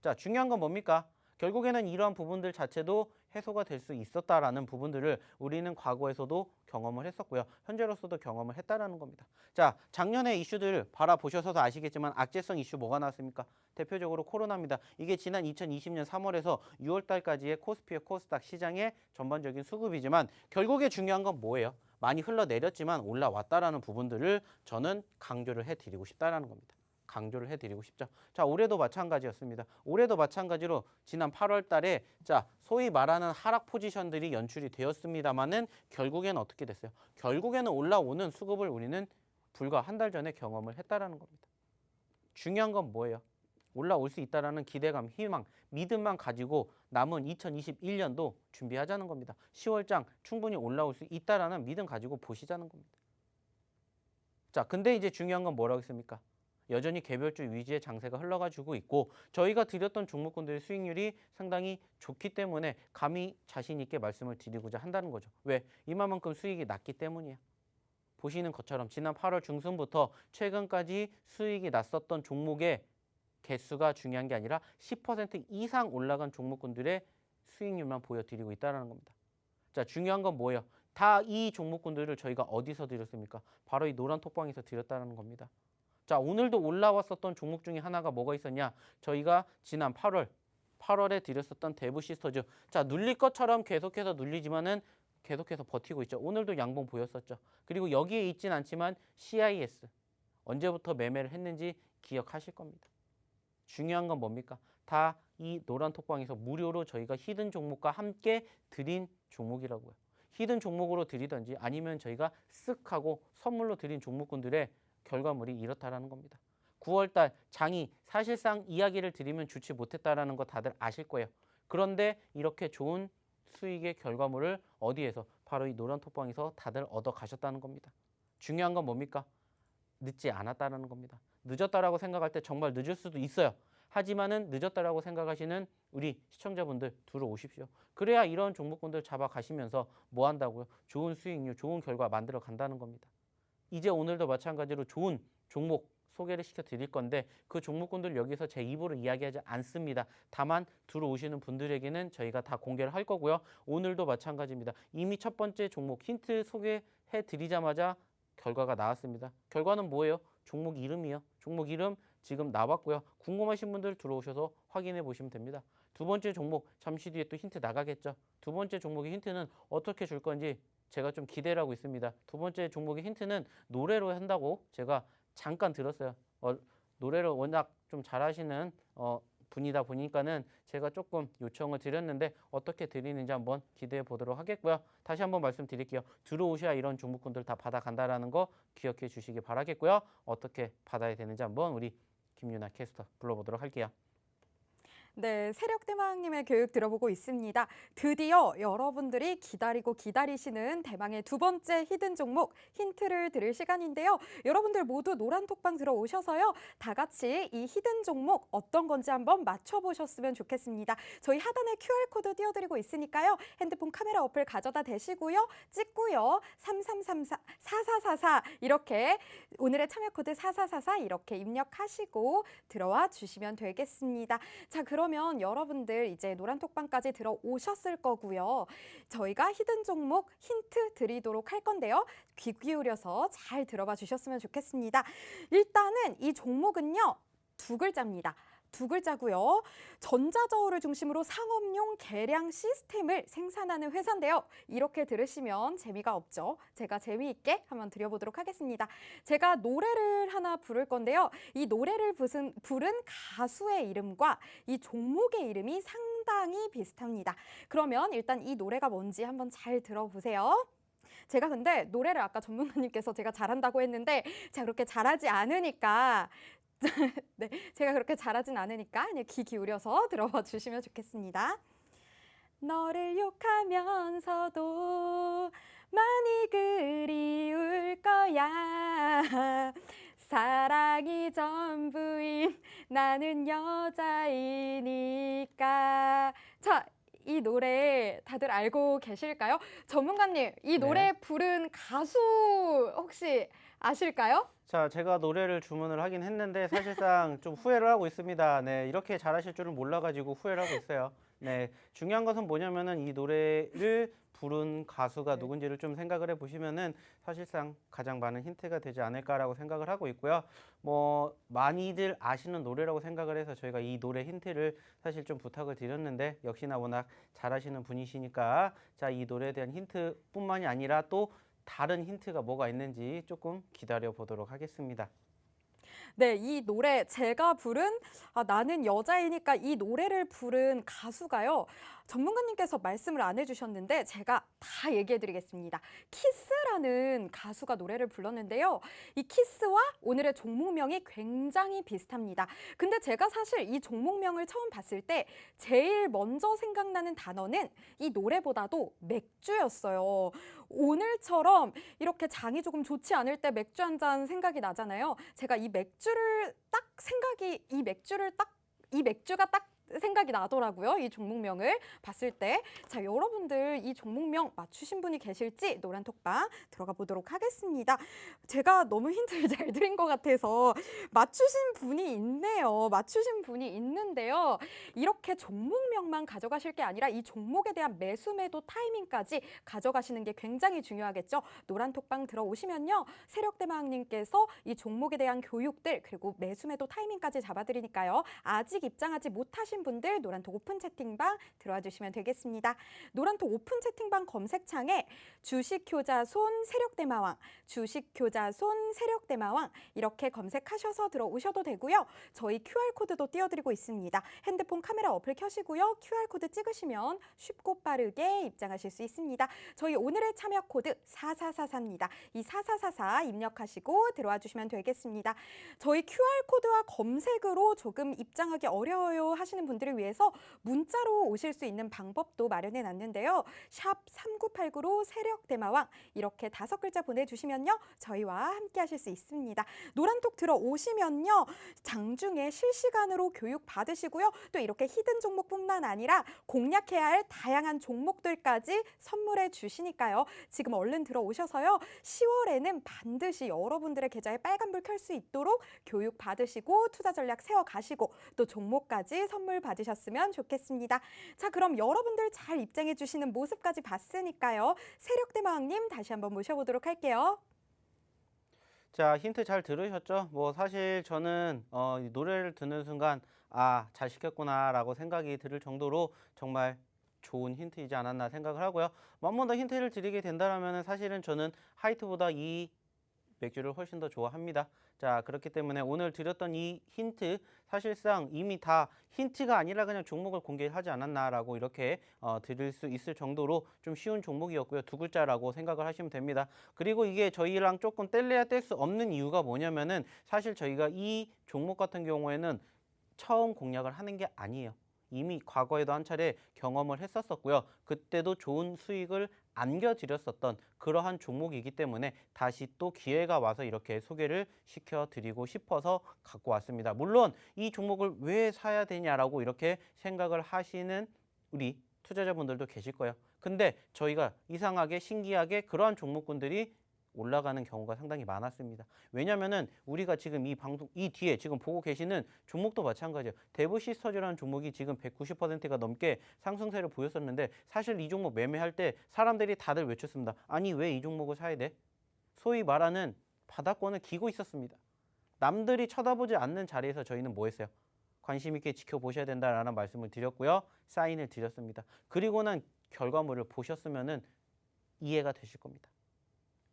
자, 중요한 건 뭡니까? 결국에는 이러한 부분들 자체도 해소가 될 수 있었다라는 부분들을 우리는 과거에서도 경험을 했었고요. 현재로서도 경험을 했다라는 겁니다. 자, 작년의 이슈들 바라보셔서도 아시겠지만 악재성 이슈 뭐가 나왔습니까? 대표적으로 코로나입니다. 이게 지난 2020년 3월에서 6월 달까지의 코스피와 코스닥 시장의 전반적인 수급이지만 결국에 중요한 건 뭐예요? 많이 흘러내렸지만 올라왔다라는 부분들을 저는 강조를 해드리고 싶다라는 겁니다. 강조를 해드리고 싶죠. 자, 올해도 마찬가지였습니다. 올해도 마찬가지로 지난 8월 달에 자, 소위 말하는 하락 포지션들이 연출이 되었습니다만은 결국에는 어떻게 됐어요? 결국에는 올라오는 수급을 우리는 불과 한 달 전에 경험을 했다라는 겁니다. 중요한 건 뭐예요? 올라올 수 있다라는 기대감, 희망, 믿음만 가지고 남은 2021년도 준비하자는 겁니다. 10월장 충분히 올라올 수 있다라는 믿음 가지고 보시자는 겁니다. 자, 근데 이제 중요한 건 뭐라고 했습니까? 여전히 개별주 위주의 장세가 흘러가지고 있고 저희가 드렸던 종목군들의 수익률이 상당히 좋기 때문에 감히 자신 있게 말씀을 드리고자 한다는 거죠. 왜? 이만큼 수익이 났기 때문이에요. 보시는 것처럼 지난 8월 중순부터 최근까지 수익이 났었던 종목의 개수가 중요한 게 아니라 10% 이상 올라간 종목군들의 수익률만 보여드리고 있다는 겁니다. 자, 중요한 건 뭐예요? 다 이 종목군들을 저희가 어디서 드렸습니까? 바로 이 노란 톡방에서 드렸다는 겁니다. 자, 오늘도 올라왔었던 종목 중에 하나가 뭐가 있었냐? 저희가 지난 8월에 드렸었던 대부 시스터즈. 자, 눌릴 것처럼 계속해서 눌리지만은 계속해서 버티고 있죠. 오늘도 양봉 보였었죠. 그리고 여기에 있진 않지만 CIS. 언제부터 매매를 했는지 기억하실 겁니다. 중요한 건 뭡니까? 다 이 노란 톡방에서 무료로 저희가 히든 종목과 함께 드린 종목이라고요. 히든 종목으로 드리든지 아니면 저희가 쓱 하고 선물로 드린 종목군들의 결과물이 이렇다라는 겁니다. 9월달 장이 사실상 이야기를 드리면 좋지 못했다라는 거 다들 아실 거예요. 그런데 이렇게 좋은 수익의 결과물을 어디에서? 바로 이 노란 톡방에서 다들 얻어 가셨다는 겁니다. 중요한 건 뭡니까? 늦지 않았다는 겁니다. 늦었다라고 생각할 때 정말 늦을 수도 있어요. 하지만은 늦었다라고 생각하시는 우리 시청자분들 들어오십시오. 그래야 이런 종목군들 잡아가시면서 뭐 한다고요? 좋은 수익률, 좋은 결과 만들어 간다는 겁니다. 이제 오늘도 마찬가지로 좋은 종목 소개를 시켜드릴 건데 그 종목군들 여기서 제 입으로 이야기하지 않습니다. 다만 들어오시는 분들에게는 저희가 다 공개를 할 거고요. 오늘도 마찬가지입니다. 이미 첫 번째 종목 힌트 소개해드리자마자 결과가 나왔습니다. 결과는 뭐예요? 종목 이름이요. 종목 이름 지금 나왔고요. 궁금하신 분들 들어오셔서 확인해 보시면 됩니다. 두 번째 종목 잠시 뒤에 또 힌트 나가겠죠. 두 번째 종목의 힌트는 어떻게 줄 건지 제가 좀 기대를 하고 있습니다. 두 번째 종목의 힌트는 노래로 한다고 제가 잠깐 들었어요. 노래를 워낙 좀 잘하시는 분이다 보니까는 제가 조금 요청을 드렸는데 어떻게 드리는지 한번 기대해 보도록 하겠고요. 다시 한번 말씀드릴게요. 들어오셔야 이런 종목군들 다 받아간다라는 거 기억해 주시기 바라겠고요. 어떻게 받아야 되는지 한번 우리 김유나 캐스터 불러보도록 할게요. 네, 세력대망님의 교육 들어보고 있습니다. 드디어 여러분들이 기다리고 기다리시는 대망의 두 번째 히든 종목 힌트를 드릴 시간인데요. 여러분들 모두 노란 톡방 들어오셔서요. 다 같이 이 히든 종목 어떤 건지 한번 맞춰보셨으면 좋겠습니다. 저희 하단에 QR코드 띄워드리고 있으니까요. 핸드폰 카메라 어플 가져다 대시고요. 찍고요. 3334-4444 이렇게 오늘의 참여 코드 4444 이렇게 입력하시고 들어와 주시면 되겠습니다. 자, 그럼 그러면 여러분들 이제 노란톡방까지 들어오셨을 거고요. 저희가 히든 종목 힌트 드리도록 할 건데요. 귀 기울여서 잘 들어봐 주셨으면 좋겠습니다. 일단은 이 종목은요. 두 글자입니다. 두 글자고요. 전자저울을 중심으로 상업용 계량 시스템을 생산하는 회사인데요. 이렇게 들으시면 재미가 없죠. 제가 재미있게 한번 드려보도록 하겠습니다. 제가 노래를 하나 부를 건데요. 이 노래를 부른 가수의 이름과 이 종목의 이름이 상당히 비슷합니다. 그러면 일단 이 노래가 뭔지 한번 잘 들어보세요. 제가 근데 노래를 아까 전문가님께서 제가 잘한다고 했는데 제가 그렇게 잘하지 않으니까 네, 제가 그렇게 잘하진 않으니까 그냥 귀 기울여서 들어봐 주시면 좋겠습니다. 너를 욕하면서도 많이 그리울 거야. 사랑이 전부인 나는 여자이니까. 자, 이 노래 다들 알고 계실까요? 전문가님, 이 노래 부른 가수 혹시 아실까요? 자, 제가 노래를 주문을 하긴 했는데 사실상 좀 후회를 하고 있습니다. 네, 이렇게 잘하실 줄은 몰라가지고 후회를 하고 있어요. 네, 중요한 것은 뭐냐면은 이 노래를 부른 가수가 누군지를 좀 생각을 해보시면은 사실상 가장 많은 힌트가 되지 않을까라고 생각을 하고 있고요. 뭐 많이들 아시는 노래라고 생각을 해서 저희가 이 노래 힌트를 사실 좀 부탁을 드렸는데 역시나 워낙 잘하시는 분이시니까 자, 이 노래에 대한 힌트뿐만이 아니라 또 다른 힌트가 뭐가 있는지 조금 기다려 보도록 하겠습니다. 네, 이 노래 제가 부른 나는 여자이니까 이 노래를 부른 가수가요. 전문가님께서 말씀을 안 해주셨는데 제가 다 얘기해드리겠습니다. 키스라는 가수가 노래를 불렀는데요. 이 키스와 오늘의 종목명이 굉장히 비슷합니다. 근데 제가 사실 이 종목명을 처음 봤을 때 제일 먼저 생각나는 단어는 이 노래보다도 맥주였어요. 오늘처럼 이렇게 장이 조금 좋지 않을 때 맥주 한 잔 생각이 나잖아요. 제가 이 맥주가 딱 생각이 나더라고요. 이 종목명을 봤을 때. 자, 여러분들 이 종목명 맞추신 분이 계실지 노란톡방 들어가 보도록 하겠습니다. 제가 너무 힌트를 잘 드린 것 같아서 맞추신 분이 있네요. 맞추신 분이 있는데요. 이렇게 종목명만 가져가실 게 아니라 이 종목에 대한 매수 매도 타이밍까지 가져가시는 게 굉장히 중요하겠죠. 노란톡방 들어오시면요. 세력대망님께서 이 종목에 대한 교육들 그리고 매수 매도 타이밍까지 잡아드리니까요. 아직 입장하지 못하신 분들 노란톡 오픈 채팅방 들어와 주시면 되겠습니다. 노란톡 오픈 채팅방 검색창에 주식효자손 세력대마왕, 주식효자손 세력대마왕 이렇게 검색하셔서 들어오셔도 되고요. 저희 QR코드도 띄워드리고 있습니다. 핸드폰 카메라 어플 켜시고요. QR코드 찍으시면 쉽고 빠르게 입장하실 수 있습니다. 저희 오늘의 참여 코드 4444입니다. 이 4444 입력하시고 들어와 주시면 되겠습니다. 저희 QR코드와 검색으로 조금 입장하기 어려워요 하시는 분들을 위해서 문자로 오실 수 있는 방법도 마련해 놨는데요. 샵 3989로 세력대마왕 이렇게 5글자 보내주시면요. 저희와 함께 하실 수 있습니다. 노란톡 들어오시면요. 장중에 실시간으로 교육 받으시고요. 또 이렇게 히든 종목뿐만 아니라 공략해야 할 다양한 종목들까지 선물해 주시니까요. 지금 얼른 들어오셔서요. 10월에는 반드시 여러분들의 계좌에 빨간불 켤 수 있도록 교육 받으시고 투자 전략 세워가시고 또 종목까지 선물 받으셨으면 좋겠습니다. 자, 그럼 여러분들 잘 입장해 주시는 모습까지 봤으니까요. 세력대마왕님 다시 한번 모셔보도록 할게요. 자, 힌트 잘 들으셨죠? 뭐 사실 저는 이 노래를 듣는 순간 잘 시켰구나라고 생각이 들 정도로 정말 좋은 힌트이지 않았나 생각을 하고요. 한 번 더 힌트를 드리게 된다면 사실은 저는 하이트보다 이 맥주를 훨씬 더 좋아합니다. 자, 그렇기 때문에 오늘 드렸던 이 힌트 사실상 이미 다 힌트가 아니라 그냥 종목을 공개하지 않았나라고 이렇게 드릴 수 있을 정도로 좀 쉬운 종목이었고요. 두 글자라고 생각을 하시면 됩니다. 그리고 이게 저희랑 조금 뗄래야 뗄 수 없는 이유가 뭐냐면은 사실 저희가 이 종목 같은 경우에는 처음 공략을 하는 게 아니에요. 이미 과거에도 한 차례 경험을 했었었고요. 그때도 좋은 수익을 안겨드렸었던 그러한 종목이기 때문에 다시 또 기회가 와서 이렇게 소개를 시켜드리고 싶어서 갖고 왔습니다. 물론 이 종목을 왜 사야 되냐라고 이렇게 생각을 하시는 우리 투자자분들도 계실 거예요. 근데 저희가 이상하게 신기하게 그러한 종목군들이 올라가는 경우가 상당히 많았습니다. 왜냐면은 우리가 지금 이 뒤에 지금 보고 계시는 종목도 마찬가지예요. 대부 시스터즈라는 종목이 지금 190%가 넘게 상승세를 보였었는데 사실 이 종목 매매할 때 사람들이 다들 외쳤습니다. 아니 왜 이 종목을 사야 돼? 소위 말하는 바닥권을 기고 있었습니다. 남들이 쳐다보지 않는 자리에서 저희는 뭐 했어요? 관심 있게 지켜보셔야 된다라는 말씀을 드렸고요. 사인을 드렸습니다. 그리고 난 결과물을 보셨으면은 이해가 되실 겁니다.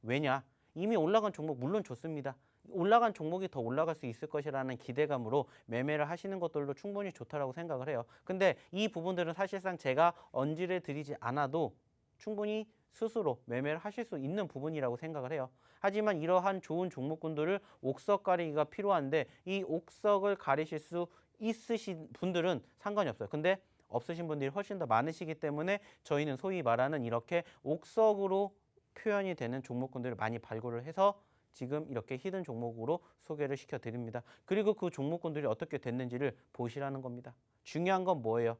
왜냐? 이미 올라간 종목 물론 좋습니다. 올라간 종목이 더 올라갈 수 있을 것이라는 기대감으로 매매를 하시는 것들도 충분히 좋다라고 생각을 해요. 근데 이 부분들은 사실상 제가 언지를 드리지 않아도 충분히 스스로 매매를 하실 수 있는 부분이라고 생각을 해요. 하지만 이러한 좋은 종목군들을 옥석 가리기가 필요한데 이 옥석을 가리실 수 있으신 분들은 상관이 없어요. 근데 없으신 분들이 훨씬 더 많으시기 때문에 저희는 소위 말하는 이렇게 옥석으로 표현이 되는 종목군들을 많이 발굴을 해서 지금 이렇게 히든 종목으로 소개를 시켜드립니다. 그리고 그 종목군들이 어떻게 됐는지를 보시라는 겁니다. 중요한 건 뭐예요?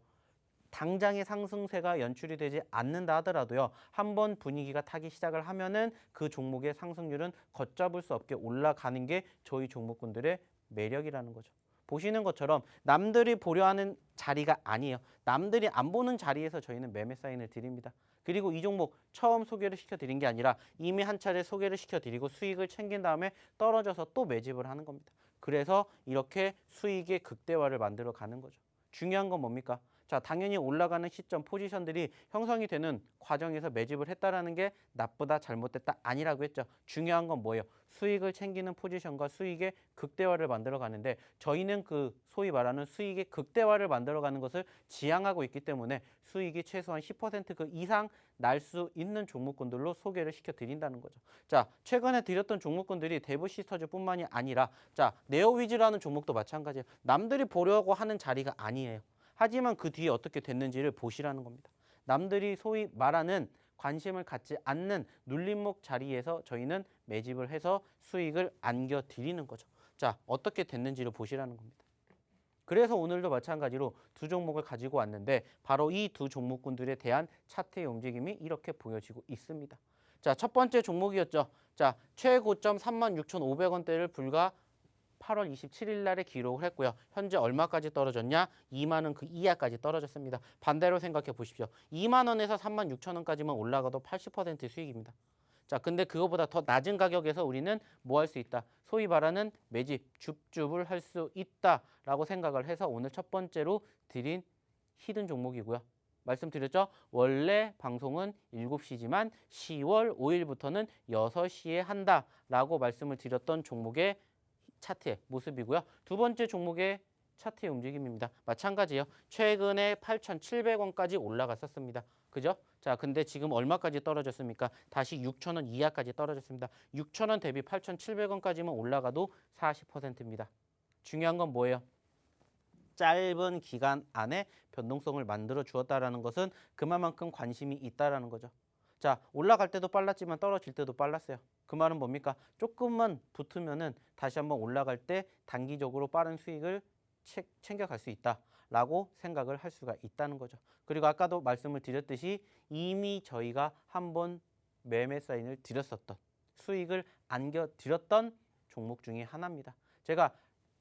당장의 상승세가 연출이 되지 않는다 하더라도요. 한번 분위기가 타기 시작을 하면은 그 종목의 상승률은 걷잡을 수 없게 올라가는 게 저희 종목군들의 매력이라는 거죠. 보시는 것처럼 남들이 보려 하는 자리가 아니에요. 남들이 안 보는 자리에서 저희는 매매 사인을 드립니다. 그리고 이 종목 처음 소개를 시켜드린 게 아니라 이미 한 차례 소개를 시켜드리고 수익을 챙긴 다음에 떨어져서 또 매집을 하는 겁니다. 그래서 이렇게 수익의 극대화를 만들어 가는 거죠. 중요한 건 뭡니까? 자, 당연히 올라가는 시점 포지션들이 형성이 되는 과정에서 매집을 했다라는 게 나쁘다, 잘못됐다 아니라고 했죠. 중요한 건 뭐예요? 수익을 챙기는 포지션과 수익의 극대화를 만들어 가는데 저희는 그 소위 말하는 수익의 극대화를 만들어 가는 것을 지향하고 있기 때문에 수익이 최소한 10% 그 이상 날 수 있는 종목군들로 소개를 시켜 드린다는 거죠. 자, 최근에 드렸던 종목군들이 대부 시스터즈뿐만이 아니라 자, 네오위즈라는 종목도 마찬가지예요. 남들이 보려고 하는 자리가 아니에요. 하지만 그 뒤에 어떻게 됐는지를 보시라는 겁니다. 남들이 소위 말하는 관심을 갖지 않는 눌림목 자리에서 저희는 매집을 해서 수익을 안겨드리는 거죠. 자, 어떻게 됐는지를 보시라는 겁니다. 그래서 오늘도 마찬가지로 두 종목을 가지고 왔는데 바로 이 두 종목군들에 대한 차트의 움직임이 이렇게 보여지고 있습니다. 자, 첫 번째 종목이었죠. 자, 최고점 36,500원대를 불과 8월 27일 날에 기록을 했고요. 현재 얼마까지 떨어졌냐? 2만 원 그 이하까지 떨어졌습니다. 반대로 생각해 보십시오. 2만 원에서 36,000원까지만 올라가도 80% 수익입니다. 자, 근데 그거보다 더 낮은 가격에서 우리는 뭐 할 수 있다? 소위 말하는 매집, 줍줍을 할 수 있다라고 생각을 해서 오늘 첫 번째로 드린 히든 종목이고요. 말씀드렸죠? 원래 방송은 7시지만 10월 5일부터는 6시에 한다라고 말씀을 드렸던 종목의 차트의 모습이고요. 두 번째 종목의 차트의 움직임입니다. 마찬가지예요. 최근에 8,700원까지 올라갔었습니다. 그죠? 자, 근데 지금 얼마까지 떨어졌습니까? 다시 6,000원 이하까지 떨어졌습니다. 6,000원 대비 8,700원까지만 올라가도 40%입니다. 중요한 건 뭐예요? 짧은 기간 안에 변동성을 만들어 주었다라는 것은 그만큼 관심이 있다라는 거죠. 자, 올라갈 때도 빨랐지만 떨어질 때도 빨랐어요. 그 말은 뭡니까? 조금만 붙으면은 다시 한번 올라갈 때 단기적으로 빠른 수익을 챙겨갈 수 있다라고 생각을 할 수가 있다는 거죠. 그리고 아까도 말씀을 드렸듯이 이미 저희가 한번 매매 사인을 드렸었던 수익을 안겨드렸던 종목 중에 하나입니다. 제가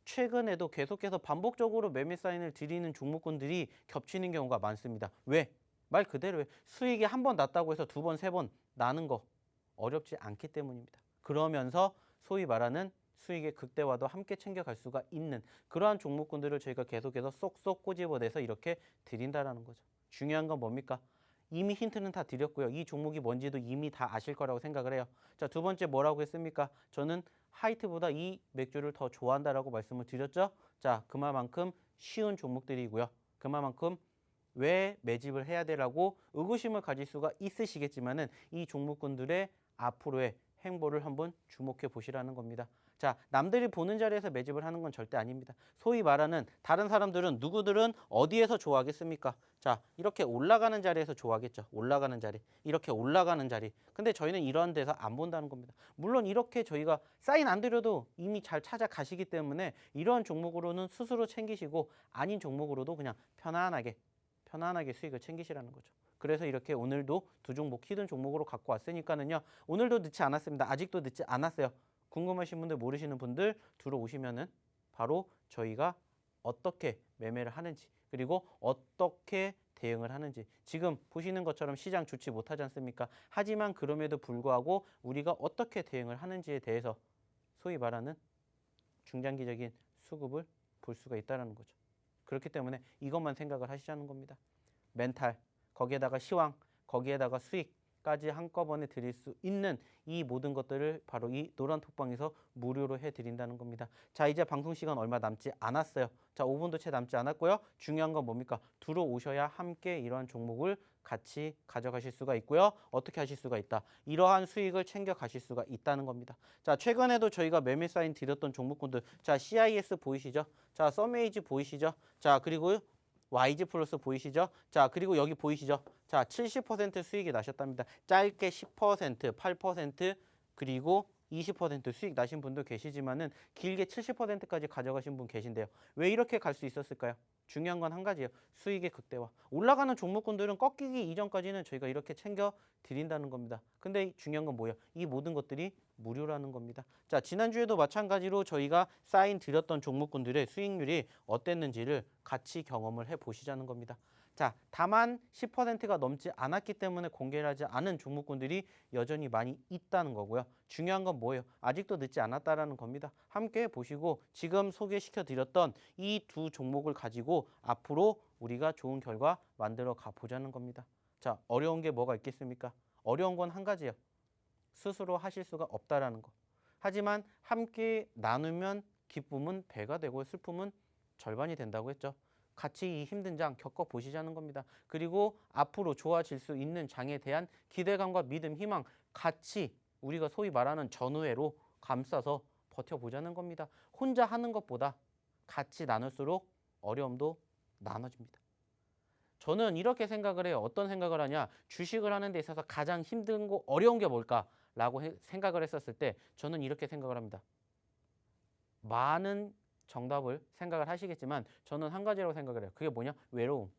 최근에도 계속해서 반복적으로 매매 사인을 드리는 종목군들이 겹치는 경우가 많습니다. 왜? 말 그대로예요. 수익이 한 번 났다고 해서 두 번, 세 번 나는 거 어렵지 않기 때문입니다. 그러면서 소위 말하는 수익의 극대화도 함께 챙겨갈 수가 있는 그러한 종목군들을 저희가 계속해서 쏙쏙 꼬집어내서 이렇게 드린다라는 거죠. 중요한 건 뭡니까? 이미 힌트는 다 드렸고요. 이 종목이 뭔지도 이미 다 아실 거라고 생각을 해요. 자, 두 번째 뭐라고 했습니까? 저는 하이트보다 이 맥주를 더 좋아한다라고 말씀을 드렸죠. 자, 그만큼 쉬운 종목들이고요. 그만큼 왜 매집을 해야 되라고 의구심을 가질 수가 있으시겠지만은 이 종목군들의 앞으로의 행보를 한번 주목해 보시라는 겁니다. 자, 남들이 보는 자리에서 매집을 하는 건 절대 아닙니다. 소위 말하는 다른 사람들은 누구들은 어디에서 좋아하겠습니까? 자, 이렇게 올라가는 자리에서 좋아하겠죠. 올라가는 자리, 이렇게 올라가는 자리. 근데 저희는 이런 데서 안 본다는 겁니다. 물론 이렇게 저희가 사인 안 드려도 이미 잘 찾아가시기 때문에 이런 종목으로는 스스로 챙기시고 아닌 종목으로도 그냥 편안하게 수익을 챙기시라는 거죠. 그래서 이렇게 오늘도 두 종목 히든 종목으로 갖고 왔으니까는요. 오늘도 늦지 않았습니다. 아직도 늦지 않았어요. 궁금하신 분들 모르시는 분들 들어오시면은 바로 저희가 어떻게 매매를 하는지 그리고 어떻게 대응을 하는지 지금 보시는 것처럼 시장 좋지 못하지 않습니까? 하지만 그럼에도 불구하고 우리가 어떻게 대응을 하는지에 대해서 소위 말하는 중장기적인 수급을 볼 수가 있다는 거죠. 그렇기 때문에 이것만 생각을 하시자는 겁니다. 멘탈, 거기에다가 시황, 거기에다가 수익까지 한꺼번에 드릴 수 있는 이 모든 것들을 바로 이 노란톡방에서 무료로 해드린다는 겁니다. 자, 이제 방송 시간 얼마 남지 않았어요. 자, 5분도 채 남지 않았고요. 중요한 건 뭡니까? 들어오셔야 함께 이러한 종목을 같이 가져가실 수가 있고요. 어떻게 하실 수가 있다. 이러한 수익을 챙겨 가실 수가 있다는 겁니다. 자, 최근에도 저희가 매매 사인 드렸던 종목군들. 자, CIS 보이시죠? 자, 서메이지 보이시죠? 자, 그리고 YG 플러스 보이시죠? 자, 그리고 여기 보이시죠? 자, 70% 수익이 나셨답니다. 짧게 10%, 8% 그리고 20% 수익 나신 분도 계시지만은 길게 70%까지 가져가신 분 계신데요. 왜 이렇게 갈 수 있었을까요? 중요한 건 한 가지예요. 수익의 극대화. 올라가는 종목군들은 꺾이기 이전까지는 저희가 이렇게 챙겨 드린다는 겁니다. 근데 중요한 건 뭐예요? 이 모든 것들이 무료라는 겁니다. 자, 지난주에도 마찬가지로 저희가 사인 드렸던 종목군들의 수익률이 어땠는지를 같이 경험을 해 보시자는 겁니다. 자, 다만 10%가 넘지 않았기 때문에 공개를 하지 않은 종목군들이 여전히 많이 있다는 거고요. 중요한 건 뭐예요? 아직도 늦지 않았다라는 겁니다. 함께 보시고 지금 소개시켜 드렸던 이 두 종목을 가지고 앞으로 우리가 좋은 결과 만들어 가보자는 겁니다. 자, 어려운 게 뭐가 있겠습니까? 어려운 건 한 가지예요. 스스로 하실 수가 없다라는 거. 하지만 함께 나누면 기쁨은 배가 되고 슬픔은 절반이 된다고 했죠. 같이 이 힘든 장 겪어보시자는 겁니다. 그리고 앞으로 좋아질 수 있는 장에 대한 기대감과 믿음, 희망 같이 우리가 소위 말하는 전우회로 감싸서 버텨보자는 겁니다. 혼자 하는 것보다 같이 나눌수록 어려움도 나눠집니다. 저는 이렇게 생각을 해요. 어떤 생각을 하냐. 주식을 하는 데 있어서 가장 힘든 거 어려운 게 뭘까라고 생각을 했었을 때 저는 이렇게 생각을 합니다. 많은 정답을 생각을 하시겠지만 저는 한 가지라고 생각을 해요. 그게 뭐냐? 외로움.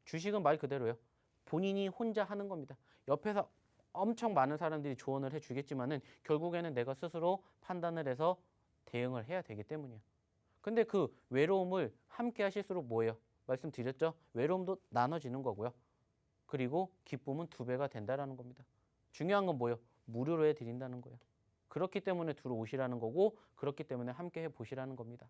주식은 말 그대로예요. 본인이 혼자 하는 겁니다. 옆에서 엄청 많은 사람들이 조언을 해주겠지만은 결국에는 내가 스스로 판단을 해서 대응을 해야 되기 때문이에요. 근데 그 외로움을 함께 하실수록 뭐예요? 말씀드렸죠? 외로움도 나눠지는 거고요. 그리고 기쁨은 2배가 된다는 겁니다. 중요한 건 뭐예요? 무료로 해드린다는 거예요. 그렇기 때문에 들어오시라는 거고 그렇기 때문에 함께 해보시라는 겁니다.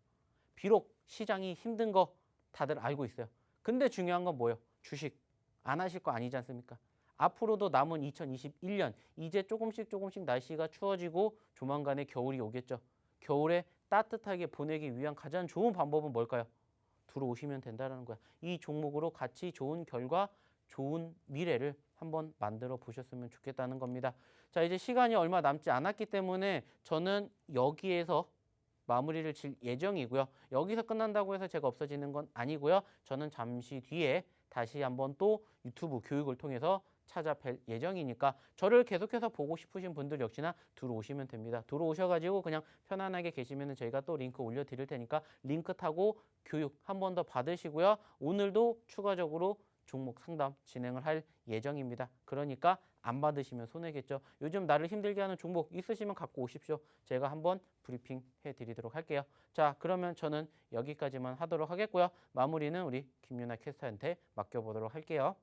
비록 시장이 힘든 거 다들 알고 있어요. 근데 중요한 건 뭐예요? 주식 안 하실 거 아니지 않습니까? 앞으로도 남은 2021년 이제 조금씩 날씨가 추워지고 조만간에 겨울이 오겠죠. 겨울에 따뜻하게 보내기 위한 가장 좋은 방법은 뭘까요? 들어오시면 된다는 거야. 이 종목으로 같이 좋은 결과, 좋은 미래를 한번 만들어 보셨으면 좋겠다는 겁니다. 자, 이제 시간이 얼마 남지 않았기 때문에 저는 여기에서 마무리를 질 예정이고요. 여기서 끝난다고 해서 제가 없어지는 건 아니고요. 저는 잠시 뒤에 다시 한번 또 유튜브 교육을 통해서 찾아뵐 예정이니까 저를 계속해서 보고 싶으신 분들 역시나 들어오시면 됩니다. 들어오셔가지고 그냥 편안하게 계시면 저희가 또 링크 올려드릴 테니까 링크 타고 교육 한 번 더 받으시고요. 오늘도 추가적으로 종목 상담 진행을 할 예정입니다. 그러니까 안 받으시면 손해겠죠. 요즘 나를 힘들게 하는 종목 있으시면 갖고 오십시오. 제가 한번 브리핑 해드리도록 할게요. 자, 그러면 저는 여기까지만 하도록 하겠고요. 마무리는 우리 김윤아 캐스터한테 맡겨보도록 할게요.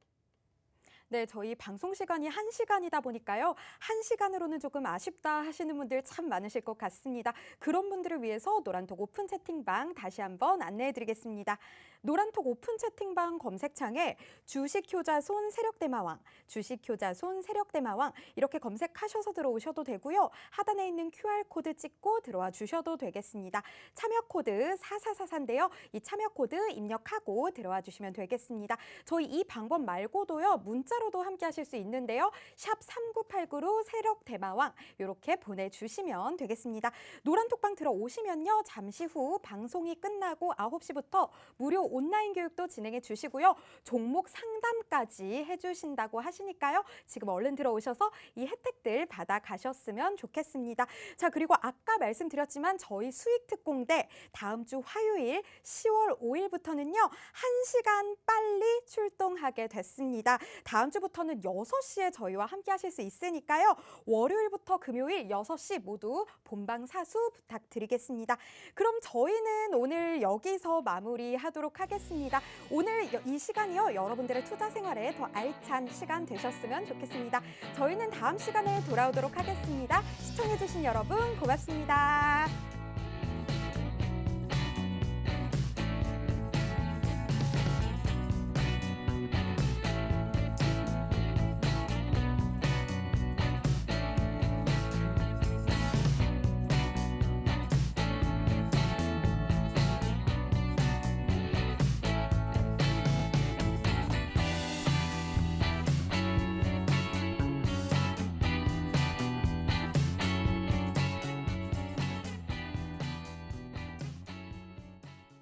네, 저희 방송 시간이 1시간이다 보니까요. 1시간으로는 조금 아쉽다 하시는 분들 참 많으실 것 같습니다. 그런 분들을 위해서 노란톡 오픈 채팅방 다시 한번 안내해 드리겠습니다. 노란톡 오픈 채팅방 검색창에 주식효자손 세력대마왕, 주식효자손 세력대마왕 이렇게 검색하셔서 들어오셔도 되고요. 하단에 있는 QR코드 찍고 들어와 주셔도 되겠습니다. 참여 코드 4444인데요. 이 참여 코드 입력하고 들어와 주시면 되겠습니다. 저희 이 방법 말고도요. 문자로도 함께 하실 수 있는데요. 샵 3989로 세력대마왕 이렇게 보내주시면 되겠습니다. 노란톡방 들어오시면요. 잠시 후 방송이 끝나고 9시부터 무료 온라인 교육도 진행해 주시고요. 종목 상담까지 해주신다고 하시니까요. 지금 얼른 들어오셔서 이 혜택들 받아가셨으면 좋겠습니다. 자, 그리고 아까 말씀드렸지만 저희 수익특공대 다음 주 화요일 10월 5일부터는요. 1시간 빨리 출동하게 됐습니다. 다음 다음 주부터는 6시에 저희와 함께 하실 수 있으니까요. 월요일부터 금요일 6시 모두 본방사수 부탁드리겠습니다. 그럼 저희는 오늘 여기서 마무리하도록 하겠습니다. 오늘 이 시간이요. 여러분들의 투자 생활에 더 알찬 시간 되셨으면 좋겠습니다. 저희는 다음 시간에 돌아오도록 하겠습니다. 시청해주신 여러분 고맙습니다.